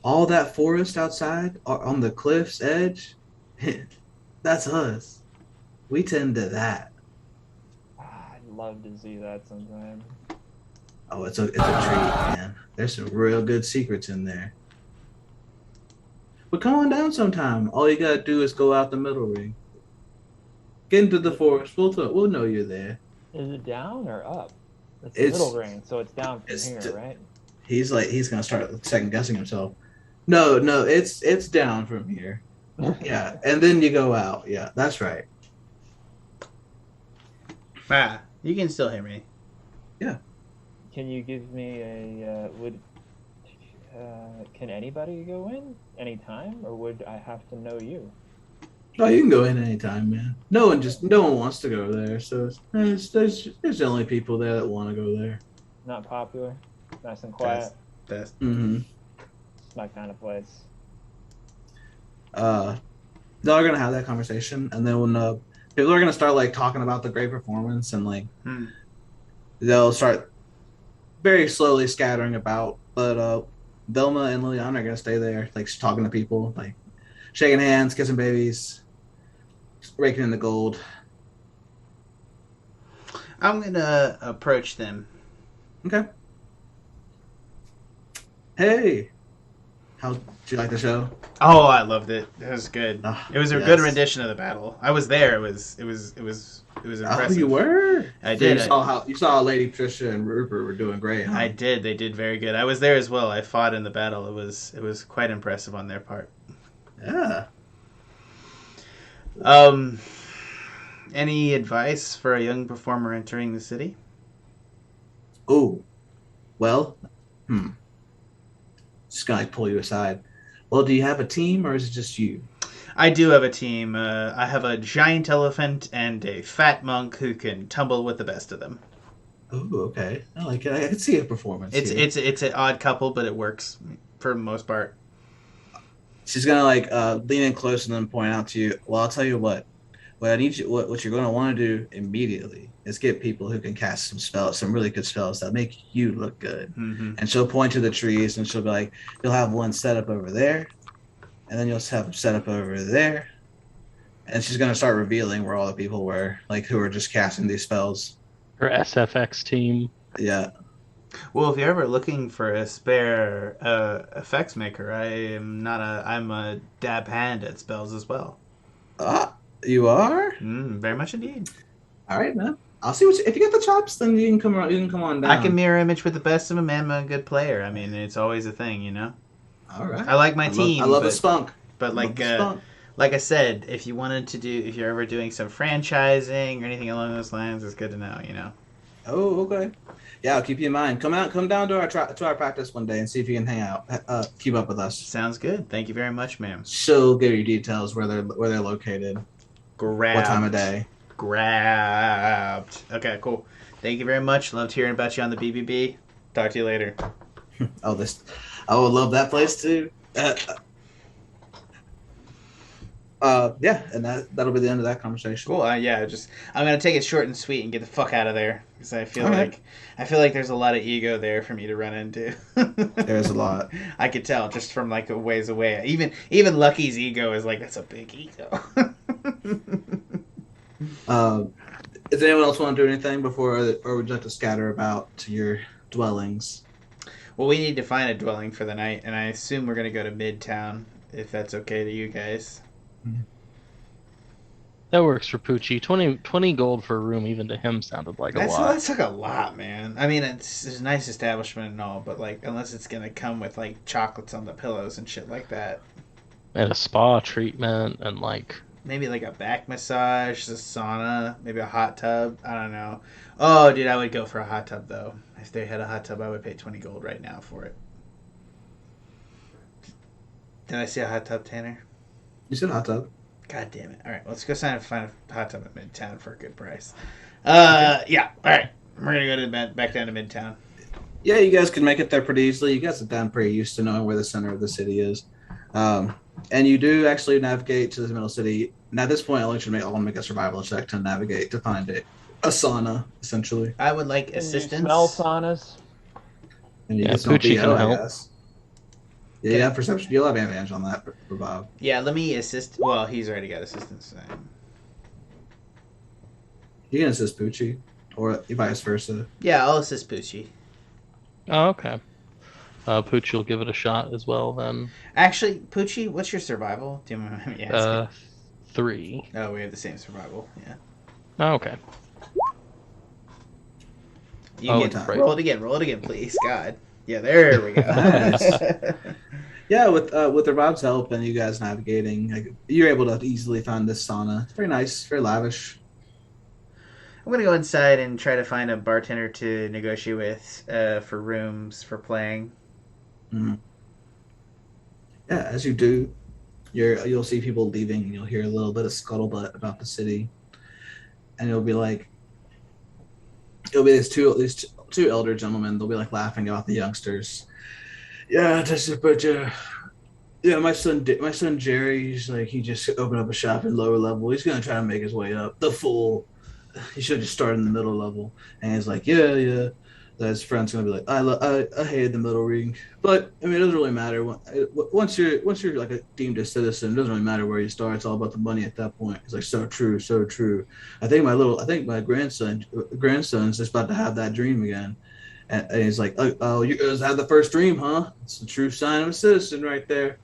All that forest outside on the cliff's edge, that's us. We tend to that. I'd love to see that sometime. Oh, it's a treat, man. There's some real good secrets in there. But come on down sometime. All you gotta do is go out the middle ring. Get into the forest. We'll know you're there. Is it down or up? It's It's- middle ring, so it's down from it's here, d- right? He's gonna start second guessing himself. No, it's down from here. Yeah, and then you go out. Yeah, that's right. Ah, you can still hear me. Can you give me a can anybody go in anytime, or would I have to know you? Oh, you can go in anytime, man. No one wants to go there, so there's only people there that want to go there. Not popular, nice and quiet. Best. Mm-hmm. It's my kind of place. They're gonna have that conversation, and then when people are gonna start like talking about the great performance, and like they'll start very slowly scattering about. But Velma and Liliana are gonna stay there, like talking to people, like shaking hands, kissing babies, raking in the gold. I'm gonna approach them. Okay. Hey, how did you like the show? Oh, I loved it. It was good. Oh, It was a yes. good rendition of the battle. I was there. It was impressive. Oh, you were? I So did. You saw Lady Patricia and Rupert were doing great. Huh? I did. They did very good. I was there as well. I fought in the battle. It was quite impressive on their part. Yeah. Any advice for a young performer entering the city? Oh, well, just gonna like pull you aside. Well, do you have a team or is it just you? I do have a team. I have a giant elephant and a fat monk who can tumble with the best of them. Oh, okay. I like it. I can see a performance. here. It's an odd couple, but it works for the most part. She's gonna like lean in close and then point out to you. Well, I'll tell you what. What I need you. What you're gonna want to do immediately is get people who can cast some spells, some really good spells that make you look good. Mm-hmm. And she'll point to the trees and she'll be like, "You'll have one set up over there, and then you'll have them set up over there." And she's gonna start revealing where all the people were, like who are just casting these spells. Her SFX team. Yeah. Well, if you're ever looking for a spare effects maker, I'm a dab hand at spells as well. You are? Very much indeed. All right, man. I'll see what if you get the chops, then you can come on. You can come on down. I can mirror image with the best of them. I'm a good player. I mean, it's always a thing, you know. All right. I like my team. I love but, a spunk. But I love a spunk. like I said, if you're ever doing some franchising or anything along those lines, it's good to know, you know. Oh, okay. Yeah, I'll keep you in mind. Come down to our practice one day and see if you can hang out. Keep up with us. Sounds good. Thank you very much, ma'am. She'll give you details where they're located. Grabbed. What time of day? Grabbed. Okay, cool. Thank you very much. Loved hearing about you on the BBB. Talk to you later. I would love that place too. Yeah, and that'll be the end of that conversation. Cool. I'm gonna take it short and sweet and get the fuck out of there because I feel All like right. there's a lot of ego there for me to run into. There's a lot. I could tell just from like a ways away. Even Lucky's ego is like, that's a big ego. Does anyone else want to do anything before, or would you like to scatter about to your dwellings? Well, we need to find a dwelling for the night, and I assume we're gonna go to Midtown if that's okay to you guys. That works for Poochie. 20 gold for a room, even to him, sounded like a lot. That's like a lot, man. I mean, it's a nice establishment and all, but like, unless it's gonna come with like chocolates on the pillows and shit like that. And a spa treatment and like... Maybe like a back massage, a sauna, maybe a hot tub. I don't know. Oh, dude, I would go for a hot tub though. If they had a hot tub, I would pay 20 gold right now for it. Did I see a hot tub, Tanner? You said hot tub. God damn it. All right, let's go find a hot tub at Midtown for a good price. Yeah. All right. We're going to go back down to Midtown. Yeah, you guys can make it there pretty easily. You guys have gotten pretty used to knowing where the center of the city is. And you do actually navigate to the middle city. And at this point, I want to make a survival check to navigate to find a sauna, essentially. I would like Can you assistance. smell saunas? And you Yeah, can smell Poochie can BO, help. I guess. Yeah, you have perception. You'll have advantage on that for Bob. Yeah, let me assist. Well, he's already got assistance. You can assist Poochie, or vice versa. Yeah, I'll assist Poochie. Oh, okay. Pooch will give it a shot as well then. Actually, Poochie, what's your survival? Do you mind me asking? 3. Oh, we have the same survival. Yeah. Oh, okay. You time. roll it again. Roll it again, please. God. Yeah, there we go. Nice. Yeah, with Rabab's help and you guys navigating, you're able to easily find this sauna. It's very nice, very lavish. I'm gonna go inside and try to find a bartender to negotiate with for rooms for playing. Mm-hmm. Yeah, as you do, you'll see people leaving, and you'll hear a little bit of scuttlebutt about the city, and it'll be these two elder gentlemen. They'll be like laughing about the youngsters. Yeah, just a bunch of. Yeah, my son Jerry. He just opened up a shop in lower level. He's gonna try to make his way up. The fool. He should just start in the middle level. And he's like, yeah. That his friend's gonna be like, I hated the middle ring, but I mean, it doesn't really matter. Once you're like deemed a citizen, it doesn't really matter where you start. It's all about the money at that point. It's like so true. I think my grandson's just about to have that dream again, and he's like, oh, you guys had the first dream, huh? It's the true sign of a citizen right there.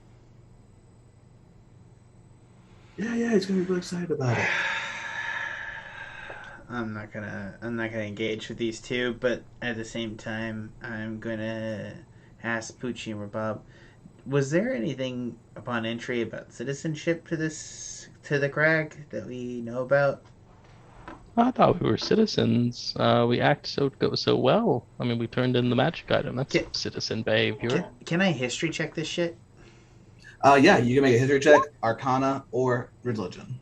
Yeah, he's gonna be really excited about it. I'm not gonna engage with these two, but at the same time, I'm gonna ask Poochie and Rabab, was there anything upon entry about citizenship to the Crag that we know about? I thought we were citizens. We act so well. I mean, we turned in the magic item. That's citizen behavior. Can I history check this shit? Yeah, you can make a history check, Arcana, or religion.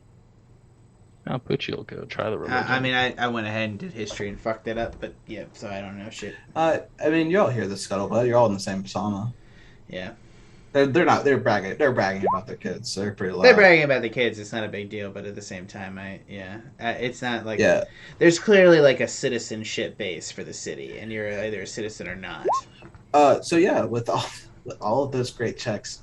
Now Poochie will go try the religion. I mean, I went ahead and did history and fucked it up, but yeah, so I don't know shit. I mean, you all hear the scuttlebutt. You're all in the same sauna. Yeah. They're bragging about their kids. They're pretty loud. They're bragging about the kids. It's not a big deal, but at the same time, it's not like there's clearly like a citizenship base for the city, and you're either a citizen or not. So yeah, with all of those great checks,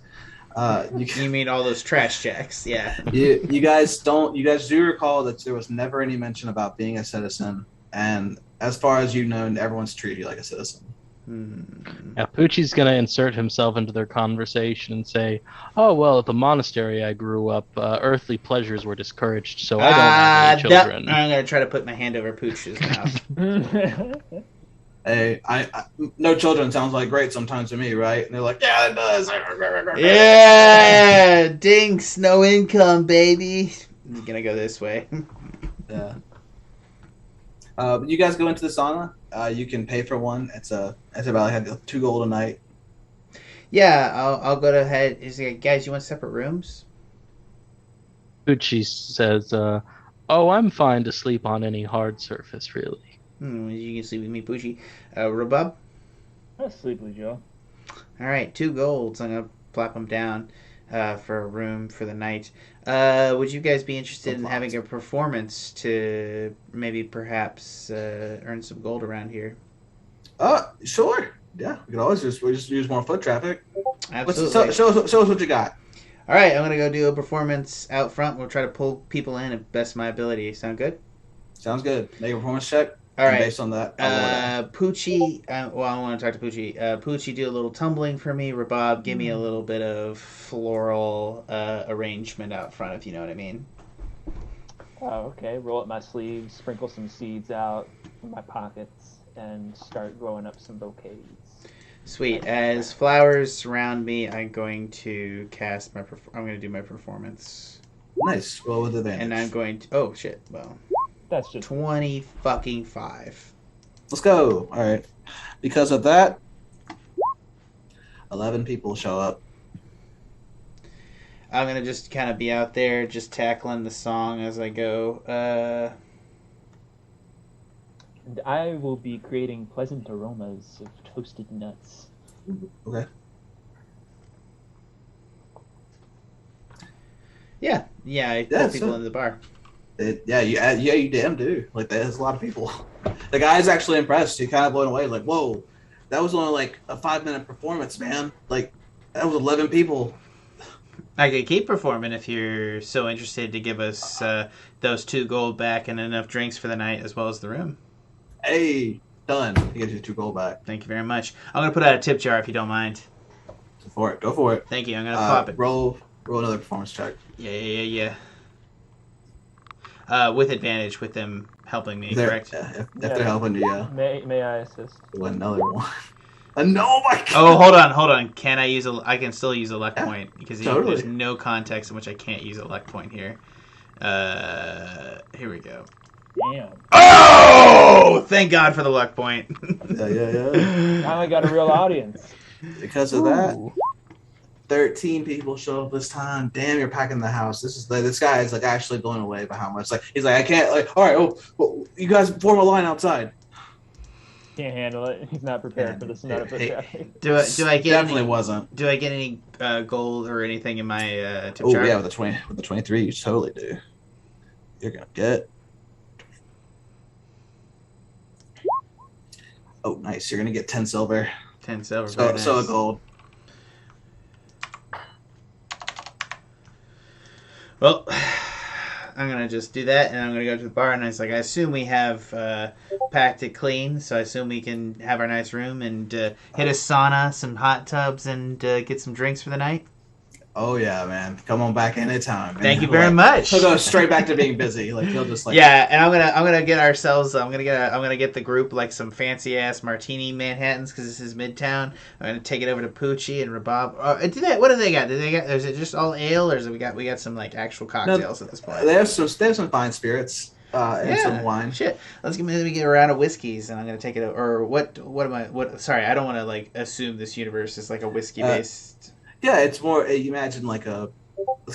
you mean all those trash checks? Yeah. You guys do recall that there was never any mention about being a citizen, and as far as you know, everyone's treated you like a citizen. Yeah, Poochie's gonna insert himself into their conversation and say, "Oh well, at the monastery I grew up, earthly pleasures were discouraged, so I don't have any children." I'm gonna try to put my hand over Pooch's mouth. Hey, I no children sounds like great sometimes to me, right? And they're like, yeah, it does. Yeah, dinks, no income, baby. I'm gonna go this way. Yeah. You guys go into the sauna. You can pay for one. It's about like 2 gold a night. Yeah, I'll go ahead. Is it, guys, you want separate rooms? Poochie says, "Oh, I'm fine to sleep on any hard surface, really." You can sleep with me, Poochie. Rabab? I'll sleep with you. All right, 2 golds. I'm gonna plop them down for a room for the night. Would you guys be interested in having a performance to maybe perhaps earn some gold around here? Sure. Yeah, we could always just use more foot traffic. Absolutely. Show us what you got. All right, I'm gonna go do a performance out front. We'll try to pull people in at best of my ability. Sound good? Sounds good. Make a performance check. All right. Based on that, Poochie. Well, I want to talk to Poochie. Poochie, do a little tumbling for me. Rabab, give me a little bit of floral arrangement out front, if you know what I mean. Oh, okay. Roll up my sleeves, sprinkle some seeds out in my pockets, and start growing up some bouquets. Sweet. As flowers surround me, I'm going to cast my. I'm going to do my performance. Nice. Roll with advantage. And I'm going to. Oh shit. Well. That's just 25. Let's go. All right. Because of that, 11 people show up. I'm gonna just kind of be out there, just tackling the song as I go. And I will be creating pleasant aromas of toasted nuts. Okay. Yeah, I pull people so- into the bar. You damn do. Like, there's a lot of people. The guy's actually impressed. He kind of blown away. Like, whoa, that was only like a 5-minute performance, man. Like, that was 11 people. I could keep performing if you're so interested to give us those 2 gold back and enough drinks for the night as well as the room. Hey, done. He gives you 2 gold back. Thank you very much. I'm gonna put out a tip jar if you don't mind. Go for it. Thank you. I'm gonna pop it. Roll another performance check. Yeah. With advantage, with them helping me, correct? If they're helping you, yeah. May I assist? Another one. No, my God. Oh, hold on. Can I use I can still use a luck point because totally. there's no context in which I can't use a luck point here. Here we go. Damn. Oh! Thank God for the luck point. Yeah. Finally got a real audience. Because of that, 13 people show up this time. Damn, you're packing the house. This guy is like actually blown away by how much. Like, he's like, I can't. Like, all right, well, you guys form a line outside. Can't handle it. He's not prepared for this amount of traffic. Do I get Definitely any, wasn't. Do I get any gold or anything in my tip Oh jar? yeah, with the 23, you totally do. You're gonna get. Oh, nice. You're gonna get 10 silver. 10 silver. So, very nice. so a gold. Well, I'm going to just do that, and I'm going to go to the bar, and I was like, I assume we have packed it clean, so I assume we can have our nice room and hit a sauna, some hot tubs, and get some drinks for the night. Oh yeah, man. Come on back anytime. Man. Thank you very much. He'll go straight back to being busy. Like, he'll just like. Yeah, and I'm gonna get ourselves. I'm gonna get the group like some fancy ass martini Manhattans because this is Midtown. I'm gonna take it over to Poochi and Rabab. What do they got? Is it just all ale, or is it we got some like actual cocktails at this point? They have some fine spirits and some wine. Shit, let me get a round of whiskeys, and I'm gonna take it. Or what am I? What? Sorry, I don't want to like assume this universe is like a whiskey based. Yeah, it's more. You imagine like a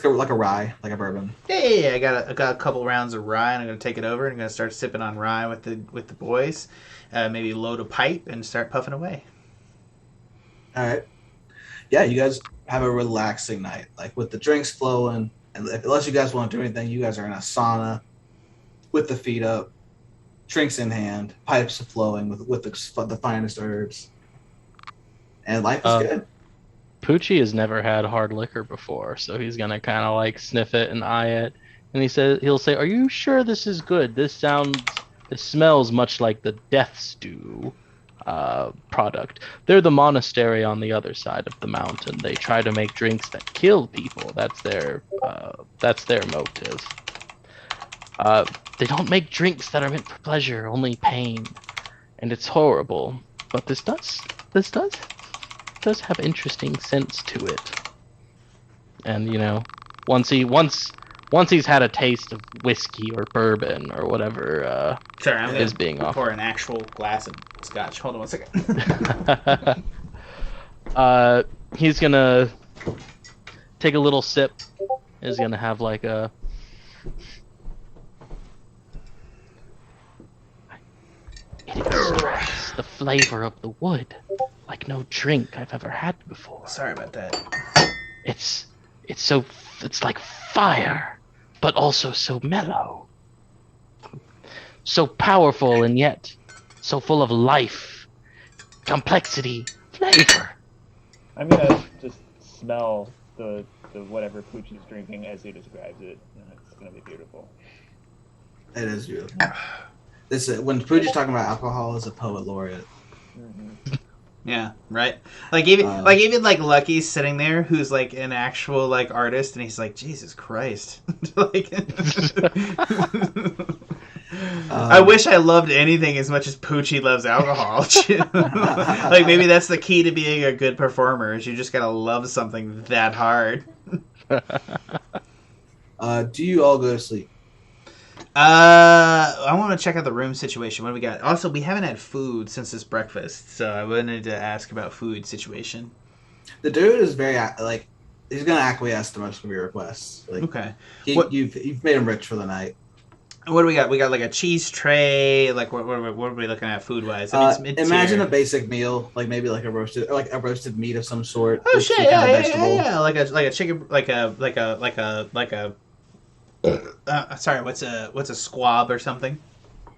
rye, like a bourbon. Yeah. I got a couple rounds of rye, and I'm gonna take it over and I'm gonna start sipping on rye with the boys. Maybe load a pipe and start puffing away. All right. Yeah, you guys have a relaxing night, like with the drinks flowing, and unless you guys want to do anything, you guys are in a sauna with the feet up, drinks in hand, pipes flowing with the finest herbs, and life is good. Poochie has never had hard liquor before, so he's gonna kind of like sniff it and eye it, and he'll say, "Are you sure this is good? This smells much like the Death Stew product. They're the monastery on the other side of the mountain. They try to make drinks that kill people. That's their motive. They don't make drinks that are meant for pleasure, only pain, and it's horrible. But this does have interesting sense to it. And once he's had a taste of whiskey or bourbon or whatever Sorry, I'm is being offered. pour an actual glass of scotch. Hold on 1 second. He's gonna take a little sip. He's gonna have like a. It extracts the flavor of the wood like no drink I've ever had before. Sorry about that. It's like fire, but also so mellow. So powerful and yet so full of life, complexity, flavor. I'm gonna just smell the whatever Pooch is drinking as he describes it, and it's gonna be beautiful. It is beautiful. When Pooch's talking about alcohol as a poet laureate. Mm-hmm. Yeah, right. Like even Lucky's sitting there, who's like an actual like artist, and he's like, Jesus Christ. Like, I wish I loved anything as much as Poochie loves alcohol. Like maybe that's the key to being a good performer. Is you just gotta love something that hard. Do you all go to sleep? I want to check out the room situation. What do we got? Also, we haven't had food since this breakfast, so I wanted to ask about food situation. The dude is very he's gonna acquiesce to most of your requests. Like, Okay. You've made him rich for the night. What do we got? We got like a cheese tray. Like what are we looking at food wise? Imagine a basic meal, like maybe like a roasted meat of some sort. Oh with shit! some Yeah, kind of yeah, vegetable. yeah, yeah. Like a chicken, sorry, what's a squab or something?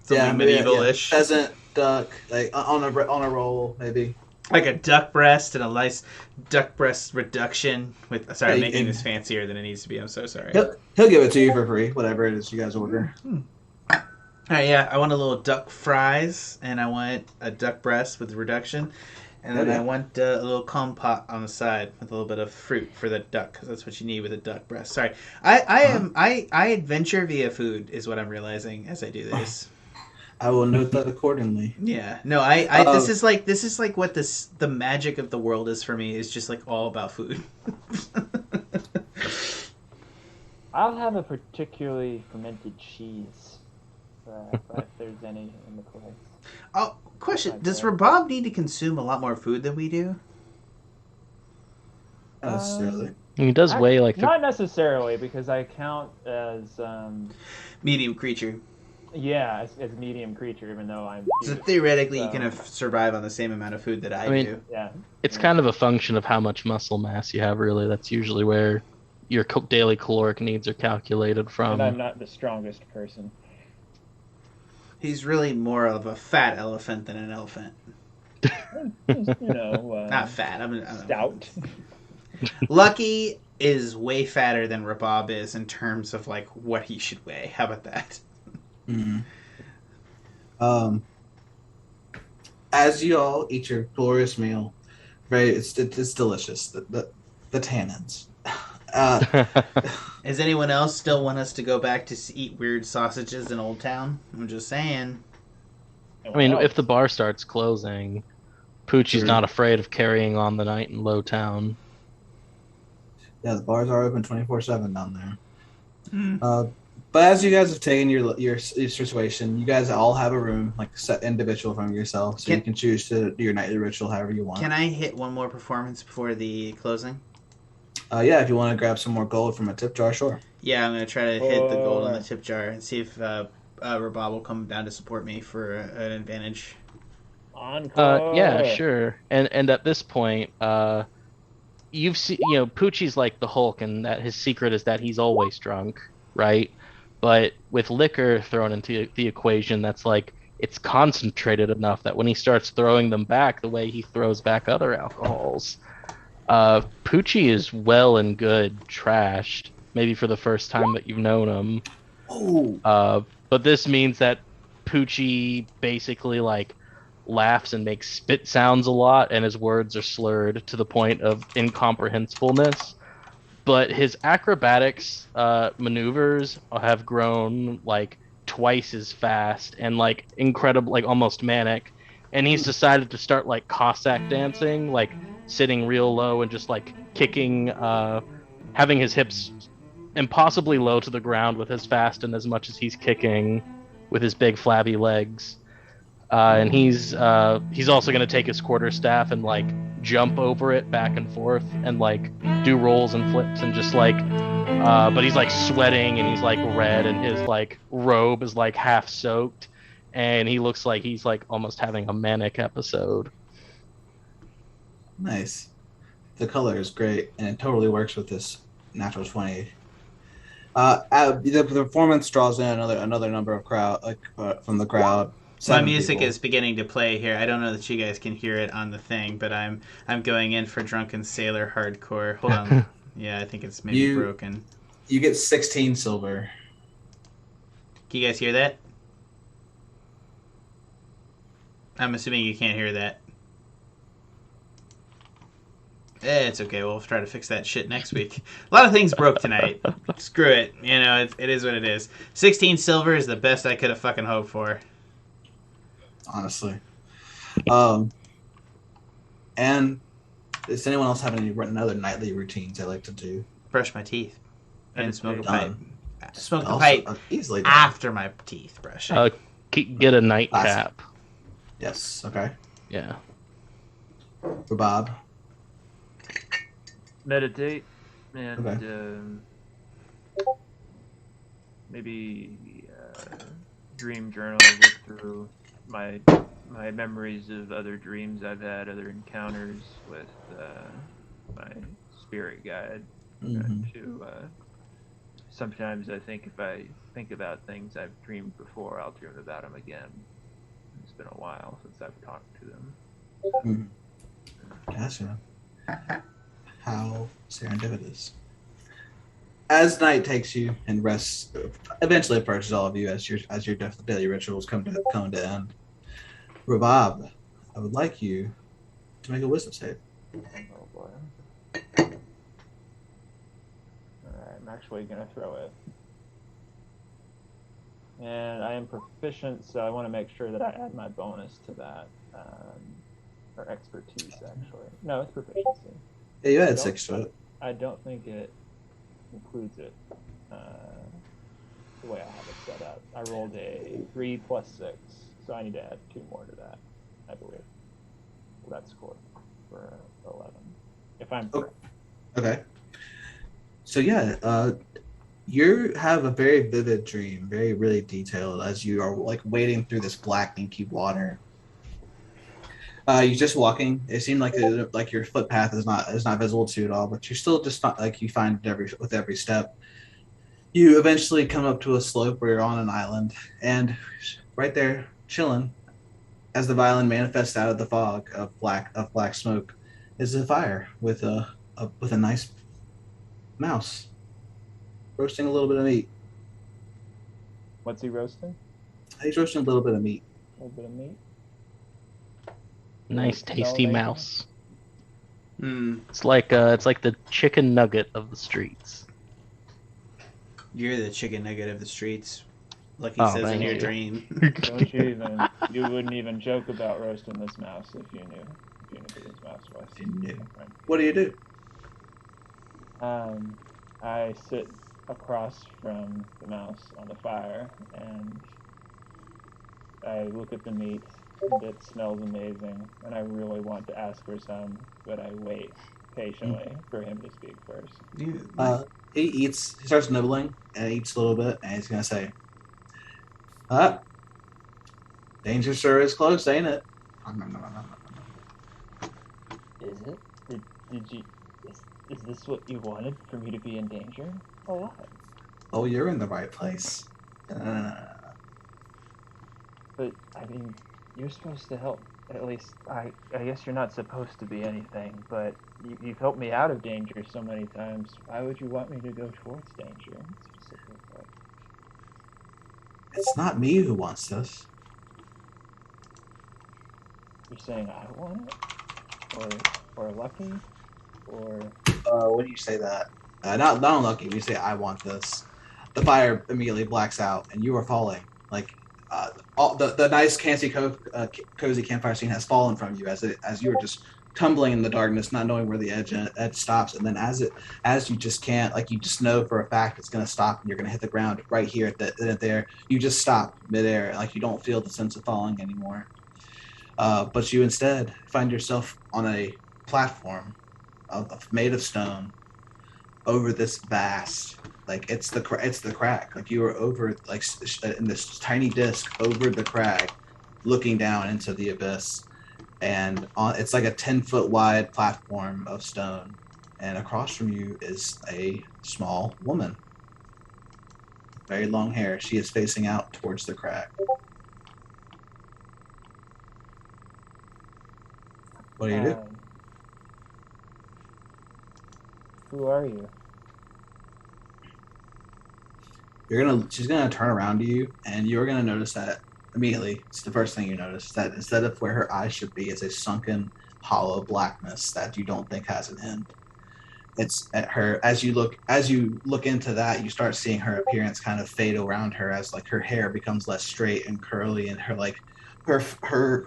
Something medieval-ish. Pheasant, duck, like on a roll, maybe. Like a duck breast and a nice duck breast reduction. Sorry, I'm Yeah, making this fancier than it needs to be. I'm so sorry. He'll give it to you for free, whatever it is you guys order. All right, yeah, I want a little duck fries, and I want a duck breast with reduction, and then I want a little compote on the side with a little bit of fruit for the duck, because that's what you need with a duck breast. Sorry, I adventure via food is what I'm realizing as I do this. I will note that accordingly. Yeah, no, this is like what the magic of the world is for me, is just like all about food. I'll have a particularly fermented cheese, if there's any in the place. Oh, question: does Rabab need to consume a lot more food than we do? Not necessarily. He does weigh like not necessarily, because I count as medium creature. Yeah, as medium creature, even though I'm huge. So theoretically, you can survive on the same amount of food that I do. Yeah, it's kind of a function of how much muscle mass you have. Really, that's usually where your daily caloric needs are calculated from. And I'm not the strongest person. He's really more of a fat elephant than an elephant. Not fat. I'm stout. Lucky is way fatter than Rabab is in terms of like what he should weigh. How about that? Mm-hmm. As you all eat your glorious meal, it's delicious. The tannins. Does anyone else still want us to go back to eat weird sausages in Old Town? I'm just saying. I mean, if the bar starts closing, Poochie's not afraid of carrying on the night in Low Town. Yeah, the bars are open 24/7 down there. But as you guys have taken your situation, you guys all have a room like set individual from yourself, so you can choose to do your nightly ritual however you want. Can I hit one more performance before the closing? Yeah, if you want to grab some more gold from a tip jar, sure. Yeah, I'm gonna try to hit the gold on the tip jar and see if Rabab will come down to support me for an advantage. Yeah, sure. And at this point, you've seen, Poochie's like the Hulk, and that his secret is that he's always drunk, right? But with liquor thrown into the equation, that's like it's concentrated enough that when he starts throwing them back the way he throws back other alcohols, Poochie is well and good trashed, maybe for the first time that you've known him. But this means that Poochie basically like laughs and makes spit sounds a lot, and his words are slurred to the point of incomprehensibleness. But his acrobatics maneuvers have grown like twice as fast and like incredible, like almost manic. And he's decided to start like Cossack dancing, like sitting real low and just like kicking, having his hips impossibly low to the ground with as fast and as much as he's kicking with his big flabby legs. And he's also going to take his quarterstaff and like jump over it back and forth and like do rolls and flips and just like but he's like sweating and he's like red and his like robe is like half soaked and he looks like he's like almost having a manic episode. Nice. The color is great and it totally works with this natural 20. The performance draws in another number of crowd from the crowd. My music is beginning to play here. I don't know that you guys can hear it on the thing, but I'm going in for Drunken Sailor Hardcore. Hold on. Yeah, I think it's maybe broken. You get 16 silver. Can you guys hear that? I'm assuming you can't hear that. It's okay. We'll try to fix that shit next week. A lot of things broke tonight. Screw it. It is what it is. 16 silver is the best I could have fucking hoped for. Honestly. And does anyone else have any other nightly routines they like to do? Brush my teeth and smoke a pipe. Smoke a Also, pipe easily done. after my teeth brushing. Get a nightcap. Yes. Okay. Yeah. Rabab. Meditate. and Okay. maybe dream journal. Look through my memories of other dreams I've had, other encounters with my spirit guide. Mm-hmm. Sometimes I think if I think about things I've dreamed before, I'll dream about them again. It's been a while since I've talked to them. Gotcha. How serendipitous. As night takes you and rest eventually approaches all of you as your daily rituals come to end. Rabab, I would like you to make a wisdom save. Oh boy. Alright, I'm actually gonna throw it. And I am proficient, so I want to make sure that I add my bonus to that. Or expertise, actually. No, it's proficiency. Yeah, you had 6 to it. I don't think it includes it the way I have it set up. I rolled a 3 plus 6, so I need to add 2 more to that, I believe. Well, that's score for 11. If I'm correct. Okay. So yeah, you have a very vivid dream, really detailed, as you are like wading through this black inky water. You're just walking. It seemed like your footpath is not visible to you at all, but you're still just not like you find with every step. You eventually come up to a slope where you're on an island, and right there, chilling, as the violin manifests out of the fog of black smoke, is a fire with a nice mouse roasting a little bit of meat. What's he roasting? He's roasting a little bit of meat. A little bit of meat. Nice tasty mouse. Hmm. It's like the chicken nugget of the streets. You're the chicken nugget of the streets, like he Oh, says in thank your you. dream. Don't you wouldn't even joke about roasting this mouse if you knew who this mouse was. If you knew. What do you do? I sit across from the mouse on the fire and I look at the meat and it smells amazing and I really want to ask for some, but I wait patiently for him to speak first. He starts nibbling and eats a little bit, and he's gonna say, danger sure is close, ain't it? Is it? Did you? Is this what you wanted, for me to be in danger? Or what? Oh, you're in the right place. But I mean, you're supposed to help. At least I guess you're not supposed to be anything, but you've helped me out of danger so many times. Why would you want me to go towards danger specifically? It's not me who wants this. You're saying I want it, or lucky, or When you say that, not unlucky. When you say I want this, the fire immediately blacks out, and you are falling. Like all the nice, cozy campfire scene has fallen from you as you are just tumbling in the darkness, not knowing where the edge stops, and then as you just can't, like you just know for a fact it's gonna stop, and you're gonna hit the ground right here there. You just stop midair, like you don't feel the sense of falling anymore. But you instead find yourself on a platform made of stone over this vast, like it's the crag. Like you are over, like in this tiny disc over the crag, looking down into the abyss, and it's like a 10-foot wide platform of stone, and across from you is a small woman, very long hair. She is facing out towards the crag. What do you do? Who are you? She's gonna turn around to you, and you're gonna notice that immediately. It's the first thing you notice, that instead of where her eyes should be, is a sunken, hollow blackness that you don't think has an end. It's at her as you look into that, you start seeing her appearance kind of fade around her as like her hair becomes less straight and curly, and her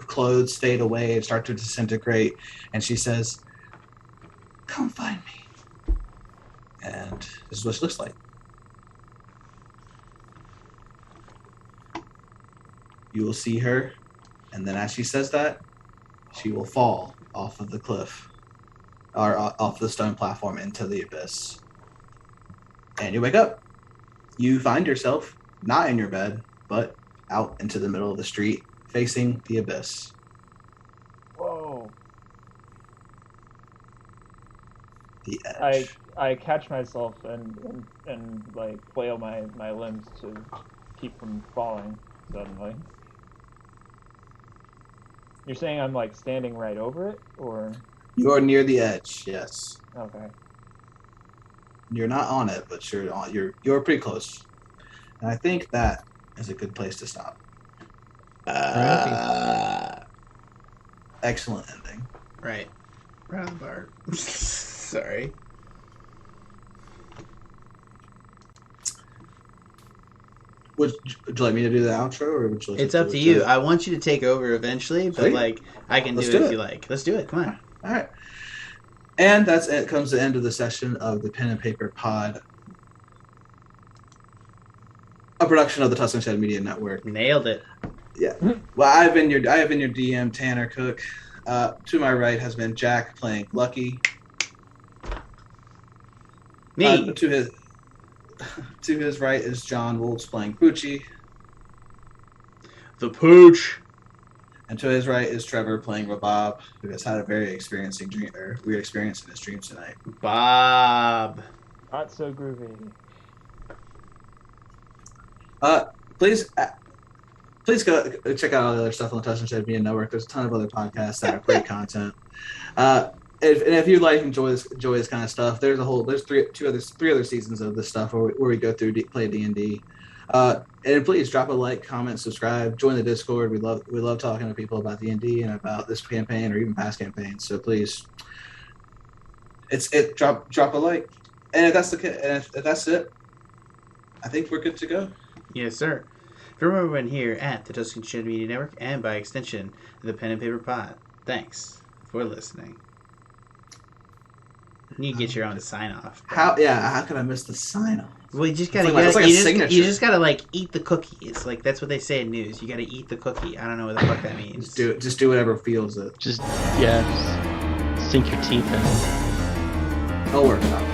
clothes fade away and start to disintegrate, and she says, "Come find me." And this is what she looks like. You will see her, and then as she says that, she will fall off of the cliff, or off the stone platform into the abyss. And you wake up. You find yourself not in your bed, but out into the middle of the street, facing the abyss. Whoa. The edge. I catch myself and like flail my limbs to keep from falling suddenly. You're saying I'm like standing right over it, or? You are near the edge, yes. Okay. You're not on it, but you're pretty close. And I think that is a good place to stop. Excellent ending. Right. Right on the bar. Sorry. Would you like me to do the outro, or would you like It's up to you. I want you to take over eventually, but Sweet. like I can Let's do it do if it. you like. Let's do it. Come on. All right. And that's it. Comes the end of the session of the Pen and Paper Pod, a production of the Tuscan Shed Media Network. Nailed it. Yeah. Well, I have been your DM, Tanner Cook. To my right has been Jack playing Lucky. Me. To his right is John Woltz playing Poochi. The Pooch. And to his right is Trevor playing Rabab, who has had a very weird experience in his dreams tonight. Bob. Not so groovy. Please go check out all the other stuff on the Tuscan Shed Media Network. There's a ton of other podcasts that have great content. If you enjoy this kind of stuff, there's three other seasons of this stuff where we go through play D&D. And please drop a like, comment, subscribe, join the Discord. We love talking to people about D&D and about this campaign or even past campaigns. So please, drop a like. And if that's it, I think we're good to go. Yes, sir. From everyone here at the Tuscan Shed Media Network and by extension the Pen and Paper Pod, thanks for listening. You get your own sign off. How could I miss the sign off? Well, you just gotta, It's like a signature. you just gotta like eat the cookie. It's like that's what they say in news. You gotta eat the cookie. I don't know what the fuck that means. Just do whatever feels it. Just sink your teeth in it. I'll work it out.